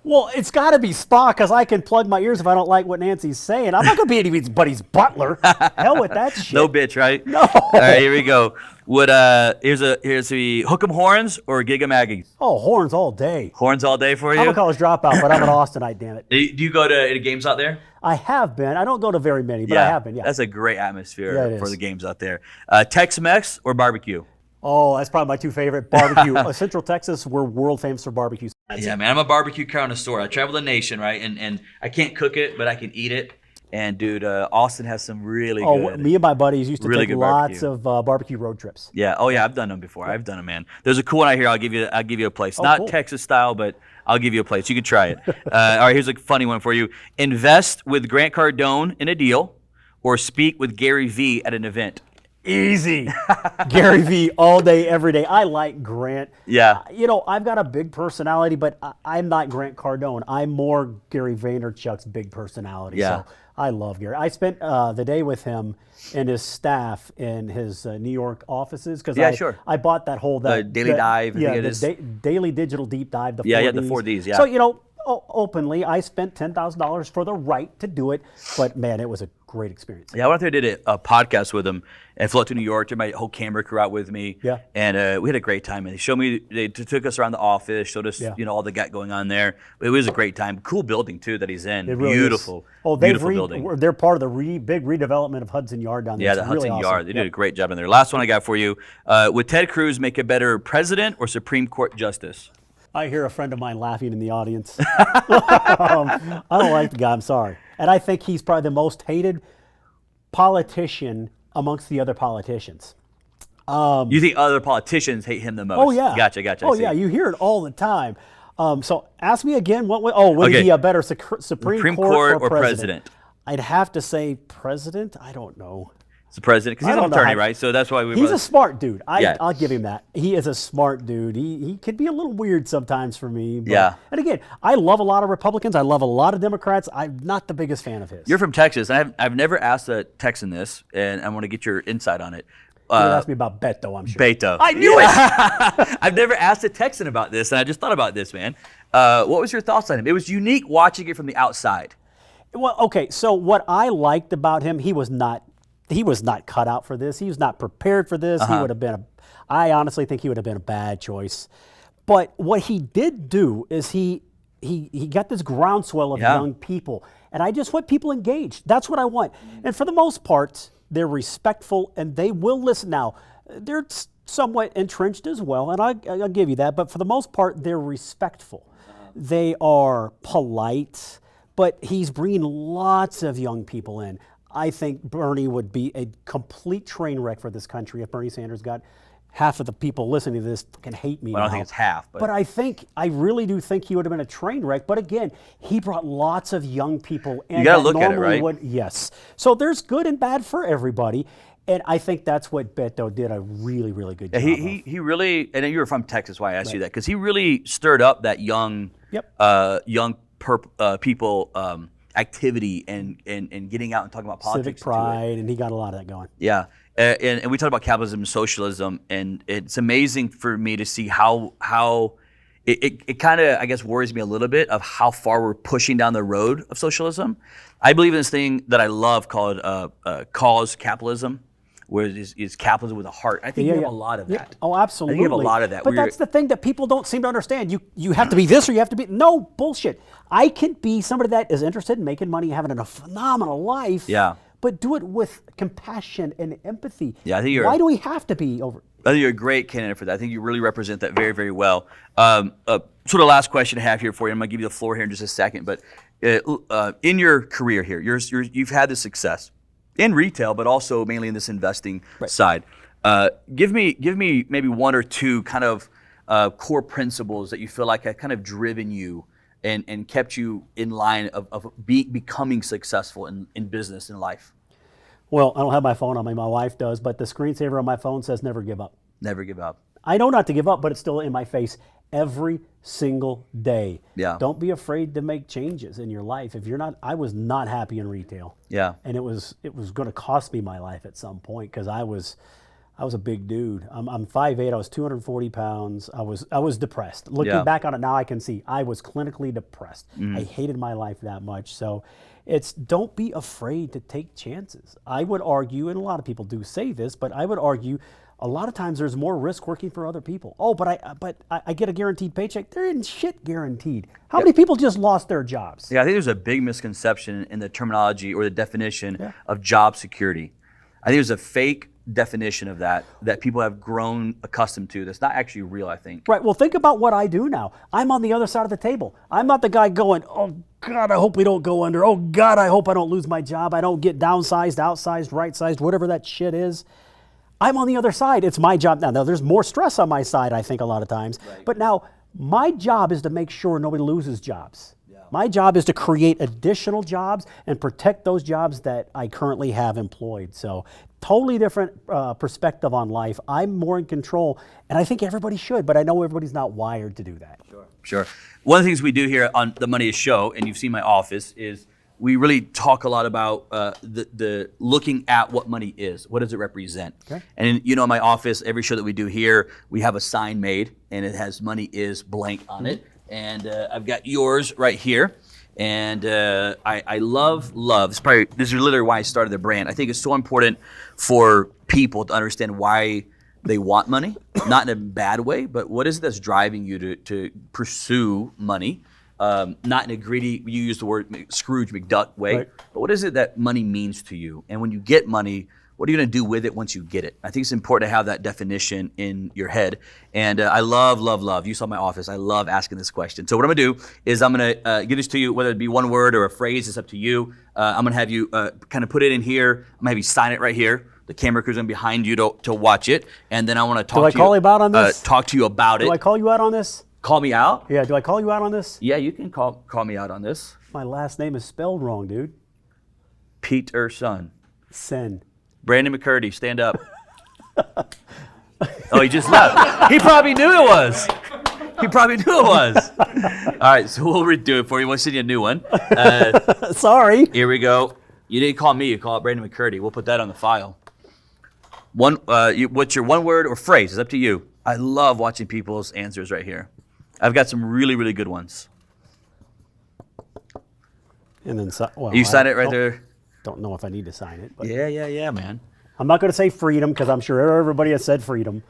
C: Well, it's got to be Spa because I can plug my ears if I don't like what Nancy's saying. I'm not going to be anybody's butler. Hell with that shit.
A: No bitch, right?
C: No.
A: All right, here we go. Here's the hook 'em horns or gig 'em Aggies?
C: Oh, horns all day.
A: Horns all day for you?
C: I'm a college dropout, but I'm an Austinite, damn it.
A: Do you go to any games out there?
C: I have been. I don't go to very many, but I have been, yeah.
A: That's a great atmosphere
C: Yeah,
A: for the games out there. Tex-Mex or barbecue?
C: Oh, that's probably my two favorite. Barbecue. Central Texas, we're world famous for barbecue.
A: Yeah, man, I'm a barbecue connoisseur. I travel the nation, right? And I can't cook it, but I can eat it. And dude, Austin has some really good.
C: Me and my buddies used to
A: really
C: take lots of barbecue road trips.
A: Yeah. Oh yeah, I've done them before. I've done them, man. There's a cool one out here. I'll give you a place. Not
C: cool.
A: Texas style, but I'll give you a place. You can try it. All right, here's a funny one for you. Invest with Grant Cardone in a deal, or speak with Gary Vee at an event.
C: Easy. Gary Vee all day, every day. I like Grant.
A: Yeah.
C: I've got a big personality, but I'm not Grant Cardone. I'm more Gary Vaynerchuk's big personality.
A: Yeah.
C: So I love Gary. I spent the day with him and his staff in his New York offices because I bought that whole
A: Daily Dive.
C: Daily Digital Deep Dive. The 4Ds.
A: Yeah, the 4Ds. Yeah.
C: So openly, I spent $10,000 for the right to do it, but man, it was a great experience.
A: Yeah, I went there, did a podcast with him, and flew out to New York. Took my whole camera crew out with me.
C: Yeah.
A: And we had a great time. And they took us around the office, showed us all the got going on there. It was a great time. Cool building too that he's in.
C: It really
A: beautiful.
C: Is. Oh,
A: beautiful building.
C: They're part of the big redevelopment of Hudson Yard down there.
A: Yeah,
C: it's
A: the Hudson
C: really
A: Yard.
C: awesome.
A: They did a great job in there. Last one I got for you. Would Ted Cruz make a better president or Supreme Court justice?
C: I hear a friend of mine laughing in the audience. I don't like the guy, I'm sorry. And I think he's probably the most hated politician amongst the other politicians.
A: You think other politicians hate him the most?
C: Oh, yeah.
A: Gotcha.
C: Oh, yeah, you hear it all the time. So ask me again, would he be a better Supreme Court or president? I'd have to say president. I don't know.
A: It's the president, because he's an attorney, right? So that's why
C: He's a smart dude. I'll give him that. He is a smart dude. He can be a little weird sometimes for me. But,
A: yeah.
C: And again, I love a lot of Republicans. I love a lot of Democrats. I'm not the biggest fan of his.
A: You're from Texas. I've never asked a Texan this, and I want to get your insight on it.
C: You asked me about Beto, I'm sure.
A: Beto.
C: I knew it.
A: I've never asked a Texan about this, and I just thought about this, man. What was your thoughts on him? It was unique watching it from the outside.
C: Well, okay. So what I liked about him, he was not cut out for this. He was not prepared for this. He would have been I honestly think he would have been a bad choice. But what he did do is he got this groundswell of young people. And I just want people engaged. That's what I want. And for the most part, they're respectful and they will listen. Now, they're somewhat entrenched as well, and I'll give you that. But for the most part, they're respectful. They are polite, but he's bringing lots of young people in. I think Bernie would be a complete train wreck for this country if Bernie Sanders got half of the people listening to this fucking hate me.
A: Well, I don't think it's half.
C: But I really do think he would have been a train wreck. But again, he brought lots of young people in.
A: You got to look at it, right?
C: Yes. So there's good and bad for everybody. And I think that's what Beto did a really, really good job of.
A: He really, and you were from Texas, why I asked you that, because he really stirred up that young people activity and getting out and talking about politics.
C: Civic pride, and he got a lot of that going.
A: Yeah, and we talked about capitalism and socialism, and it's amazing for me to see how it kind of, I guess, worries me a little bit of how far we're pushing down the road of socialism. I believe in this thing that I love called cause capitalism, where it's capitalism with a heart. I think you have a lot of that.
C: Yeah. Oh, absolutely.
A: I think you have a lot of that.
C: But that's the thing that people don't seem to understand. You have to be this or you have to be... No, bullshit. I can be somebody that is interested in making money, having a phenomenal life, but do it with compassion and empathy.
A: Yeah, I think
C: Why do we have to be over...
A: I think you're a great candidate for that. I think you really represent that very, very well. Sort of last question I have here for you. I'm going to give you the floor here in just a second. But in your career here, you've had the success in retail, but also mainly in this investing side. Give me maybe one or two kind of core principles that you feel like have kind of driven you and kept you in line of becoming successful in business and life.
C: Well, I don't have my phone on me. My wife does, but the screensaver on my phone says never give up.
A: Never give up.
C: I know not to give up, but it's still in my face every single day.
A: Yeah.
C: Don't be afraid to make changes in your life. If you're not, I was not happy in retail.
A: Yeah.
C: And it was going to cost me my life at some point because I was a big dude. I'm 5'8". I was 240 pounds. I was depressed. Looking back on it now, I can see I was clinically depressed. I hated my life that much. So don't be afraid to take chances. I would argue, and a lot of people do say this, but I would argue a lot of times there's more risk working for other people. Oh, but I get a guaranteed paycheck. There isn't shit guaranteed. How many people just lost their jobs?
A: Yeah, I think there's a big misconception in the terminology or the definition of job security. I think there's a fake definition of that people have grown accustomed to that's not actually real, I think.
C: Right. Well, think about what I do now. I'm on the other side of the table. I'm not the guy going, oh, God, I hope we don't go under. Oh, God, I hope I don't lose my job. I don't get downsized, outsized, right-sized, whatever that shit is. I'm on the other side. It's my job now. Now, there's more stress on my side, I think, a lot of times. Right. But now, my job is to make sure nobody loses jobs. Yeah. My job is to create additional jobs and protect those jobs that I currently have employed. So, totally different perspective on life. I'm more in control, and I think everybody should, but I know everybody's not wired to do that.
A: Sure. One of the things we do here on The Money Is Show, and you've seen my office, is we really talk a lot about the looking at what money is. What does it represent? Okay. And in my office, every show that we do here, we have a sign made, and it has "Money Is Blank" on it. And I've got yours right here. And I love. This is literally why I started the brand. I think it's so important for people to understand why they want money, not in a bad way, but what is it that's driving you to pursue money? Not in a greedy, you use the word Scrooge McDuck way,
C: Right.
A: but what is it that money means to you? And when you get money, what are you going to do with it once you get it? I think it's important to have that definition in your head. And I love. You saw my office. I love asking this question. So what I'm going to do is I'm going to give this to you, whether it be one word or a phrase. It's up to you. I'm going to have you kind of put it in here. I'm going to have you sign it right here. The camera crew's going to be behind you to watch it. And then I want to talk to you.
C: Do I call you out on this?
A: Talk to you about it.
C: Do I call you out on this?
A: Call me out?
C: Yeah, do I call you out on this?
A: Yeah, you can call me out on this.
C: My last name is spelled wrong, dude.
A: Petersen.
C: Sen.
A: Brandon McCurdy, stand up. Oh, he just left. He probably knew it was. All right, so we'll redo it for you. We'll send you a new one.
C: Sorry.
A: Here we go. You didn't call me. You call it Brandon McCurdy. We'll put that on the file. What's your one word or phrase? It's up to you. I love watching people's answers right here. I've got some really, really good ones.
C: And then
A: You sign it right there.
C: Don't know if I need to sign it. But
A: Yeah, man.
C: I'm not going to say freedom because I'm sure everybody has said freedom.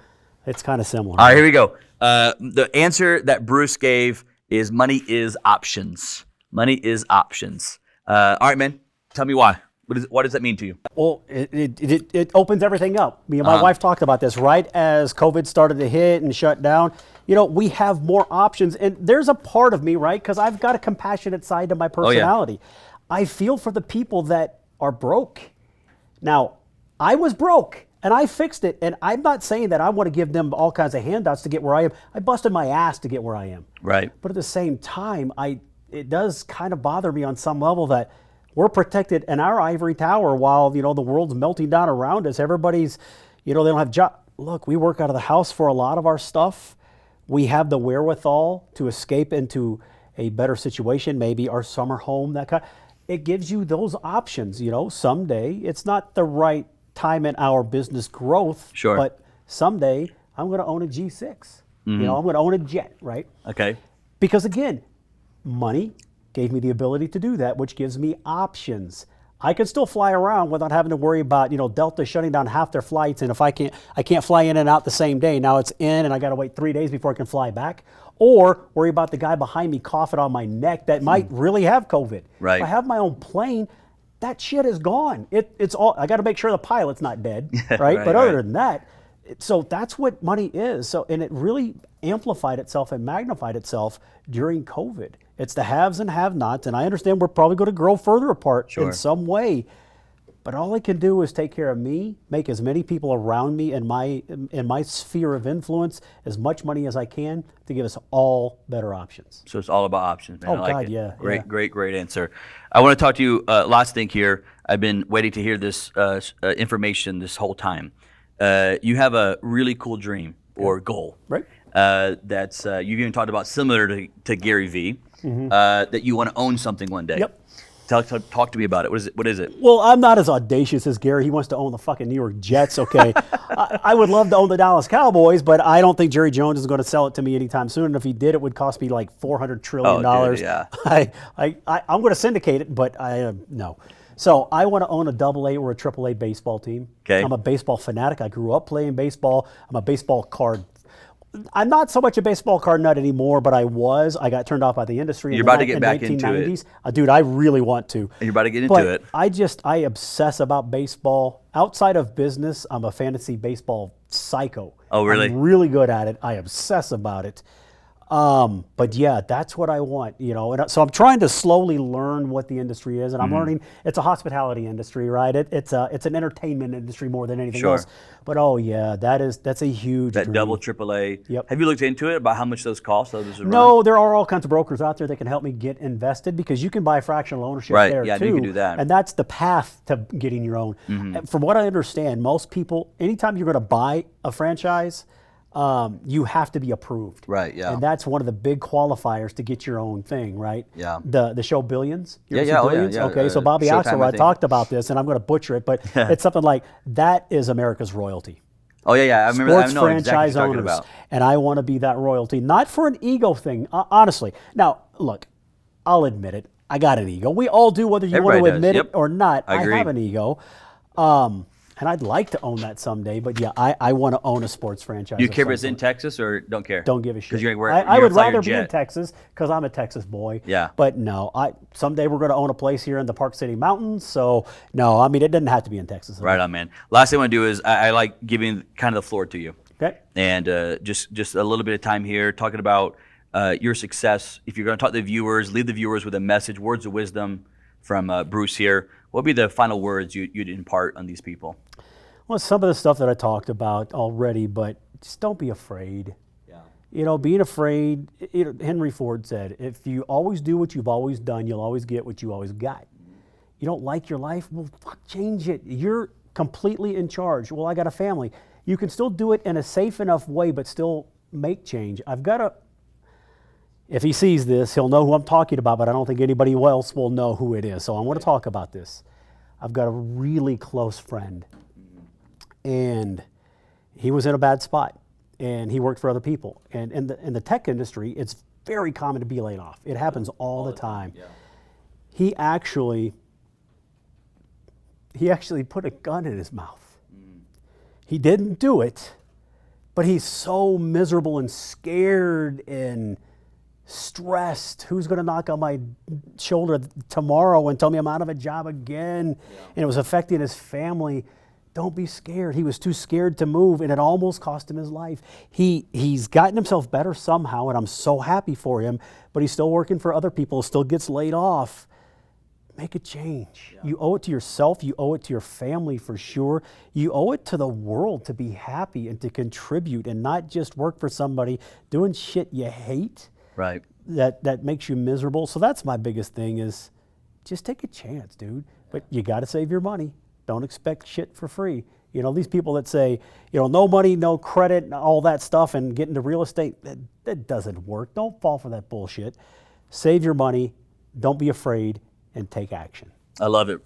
C: It's kind of similar.
A: All right, here we go. The answer that Bruce gave is money is options. Money is options. All right, man. Tell me why. What does that mean to you?
C: Well, it opens everything up. Me and my wife talked about this right as COVID started to hit and shut down. We have more options. And there's a part of me, right, because I've got a compassionate side to my personality. I feel for the people that are broke. Now, I was broke and I fixed it. And I'm not saying that I want to give them all kinds of handouts to get where I am. I busted my ass to get where I am.
A: Right.
C: But at the same time, it does kind of bother me on some level that we're protected in our ivory tower while, the world's melting down around us. Everybody's, they don't have job. Look, we work out of the house for a lot of our stuff. We have the wherewithal to escape into a better situation, maybe our summer home, that kind. It gives you those options, someday. It's not the right time in our business growth.
A: Sure.
C: But someday I'm going to own a G6. I'm going to own a jet, right?
A: Okay.
C: Because again, money gave me the ability to do that, which gives me options. I can still fly around without having to worry about, Delta shutting down half their flights, and if I can't fly in and out the same day. Now it's in, and I got to wait 3 days before I can fly back. Or worry about the guy behind me coughing on my neck that might really have COVID.
A: Right.
C: If I have my own plane, that shit is gone. It's all. I got to make sure the pilot's not dead, right? But other than that, so that's what money is. So, and it really amplified itself and magnified itself during COVID. It's the haves and have-nots, and I understand we're probably going to grow further apart in some way. But all I can do is take care of me, make as many people around me in my sphere of influence as much money as I can to give us all better options.
A: So it's all about options, man.
C: Oh,
A: I like
C: God,
A: it.
C: yeah.
A: Great answer. I want to talk to you, last thing here. I've been waiting to hear this information this whole time. You have a really cool dream or goal.
C: Right.
A: That's you've even talked about similar to Gary Vee, that you want to own something one day.
C: Yep.
A: Talk to me about it. What is it?
C: Well, I'm not as audacious as Gary. He wants to own the fucking New York Jets, okay? I would love to own the Dallas Cowboys, but I don't think Jerry Jones is going to sell it to me anytime soon. And if he did, it would cost me like $400 trillion.
A: Dude, yeah.
C: I'm going to syndicate it, but no. So I want to own a AA or a AAA baseball team.
A: Okay.
C: I'm a baseball fanatic. I grew up playing baseball. I'm a baseball card. I'm not so much a baseball card nut anymore, but I was. I got turned off by the industry.
A: You're about to get back into it.
C: Dude, I really want to.
A: You're about to get into it.
C: I obsess about baseball. Outside of business, I'm a fantasy baseball psycho.
A: Oh, really?
C: I'm really good at it. I obsess about it. But yeah, that's what I want, And so I'm trying to slowly learn what the industry is, and I'm learning. It's a hospitality industry, right? It's an entertainment industry more than anything else. But that's a huge
A: that
C: dream.
A: double AAA.
C: Yep.
A: Have you looked into it about how much those cost?
C: No, there are all kinds of brokers out there that can help me get invested because you can buy fractional ownership there
A: yeah,
C: too.
A: you can do that.
C: And that's the path to getting your own. And from what I understand, most people, anytime you're going to buy a franchise, you have to be approved.
A: Right, yeah.
C: And that's one of the big qualifiers to get your own thing, right?
A: Yeah.
C: The show Billions? You ever
A: Yeah,
C: see Billions?
A: yeah.
C: Okay, so Bobby
A: Showtime,
C: Axelrod
A: I think.
C: talked about this, and I'm going to butcher it, but it's something like, that is America's royalty.
A: Oh, yeah. I remember.
C: Sports
A: I know
C: franchise
A: exactly what you're talking
C: owners.
A: about.
C: And I want to be that royalty, not for an ego thing, honestly. Now, look, I'll admit it. I got an ego. We all do, whether you
A: Everybody
C: want to
A: does.
C: admit
A: Yep.
C: it or not.
A: I
C: I
A: agree.
C: have an ego. And I'd like to own that someday, but yeah, I want to own a sports franchise.
A: Do you
C: of
A: care
C: some
A: if it's in
C: sort.
A: Texas or don't care?
C: Don't give a shit.
A: Because
C: I would rather be in Texas because I'm a Texas boy.
A: Yeah.
C: But no, someday we're going to own a place here in the Park City Mountains. So no, I mean, it doesn't have to be in Texas.
A: Right on, man. Last thing I want to do is I like giving kind of the floor to you.
C: Okay.
A: And just a little bit of time here talking about your success. If you're going to talk to the viewers, leave the viewers with a message, words of wisdom from Bruce here. What would be the final words you'd impart on these people?
C: Well, some of the stuff that I talked about already, but just don't be afraid.
A: Yeah.
C: You know, being afraid, Henry Ford said, if you always do what you've always done, you'll always get what you always got. You don't like your life? Well, fuck, change it. You're completely in charge. Well, I got a family. You can still do it in a safe enough way, but still make change. If he sees this, he'll know who I'm talking about, but I don't think anybody else will know who it is. So I want to talk about this. I've got a really close friend, and he was in a bad spot, and he worked for other people. And in the tech industry, it's very common to be laid off. It happens all the time. Yeah. He actually put a gun in his mouth. He didn't do it, but he's so miserable and scared and stressed. Who's going to knock on my shoulder tomorrow and tell me I'm out of a job again? Yeah. And it was affecting his family. Don't be scared. He was too scared to move, and it almost cost him his life. He's gotten himself better somehow, and I'm so happy for him, but he's still working for other people, still gets laid off. Make a change. Yeah. You owe it to yourself. You owe it to your family for sure. You owe it to the world to be happy and to contribute and not just work for somebody doing shit you hate.
A: Right.
C: That makes you miserable. So that's my biggest thing is just take a chance, dude. But you got to save your money. Don't expect shit for free. You know, these people that say, you know, no money, no credit, and all that stuff and get into real estate, that doesn't work. Don't fall for that bullshit. Save your money. Don't be afraid. And take action.
A: I love it,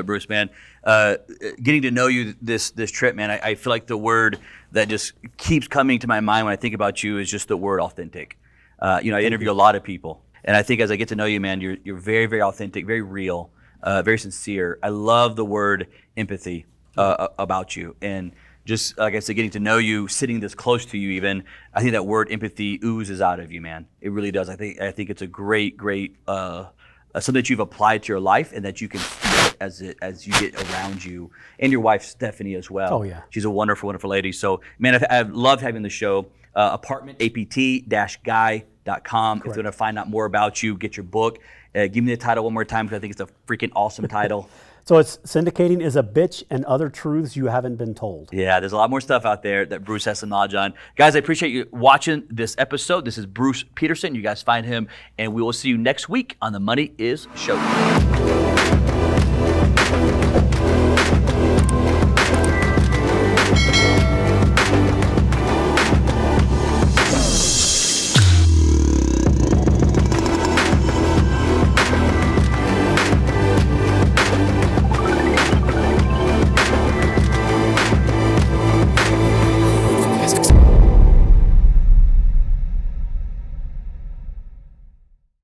A: Bruce, man. Getting to know you this trip, man, I feel like the word that just keeps coming to my mind when I think about you is just the word authentic. I interview a lot of people, and I think as I get to know you, man, you're very, very authentic, very real, very sincere. I love the word empathy about you, and just like I said, getting to know you, sitting this close to you, even I think that word empathy oozes out of you, man. It really does. I think it's a great. Something that you've applied to your life and that you can feel it as you get around you. And your wife, Stephanie, as well.
C: Oh, yeah.
A: She's a wonderful, wonderful lady. So, man, I've loved having the show. Apartmentapt-guy.com. If you want to find out more about you, get your book. Give me the title one more time because I think it's a freaking awesome title.
C: So it's Syndicating is a Bitch and Other Truths You Haven't Been Told.
A: Yeah, there's a lot more stuff out there that Bruce has some knowledge on. Guys, I appreciate you watching this episode. This is Bruce Petersen. You guys find him, and we will see you next week on The Money Is Show.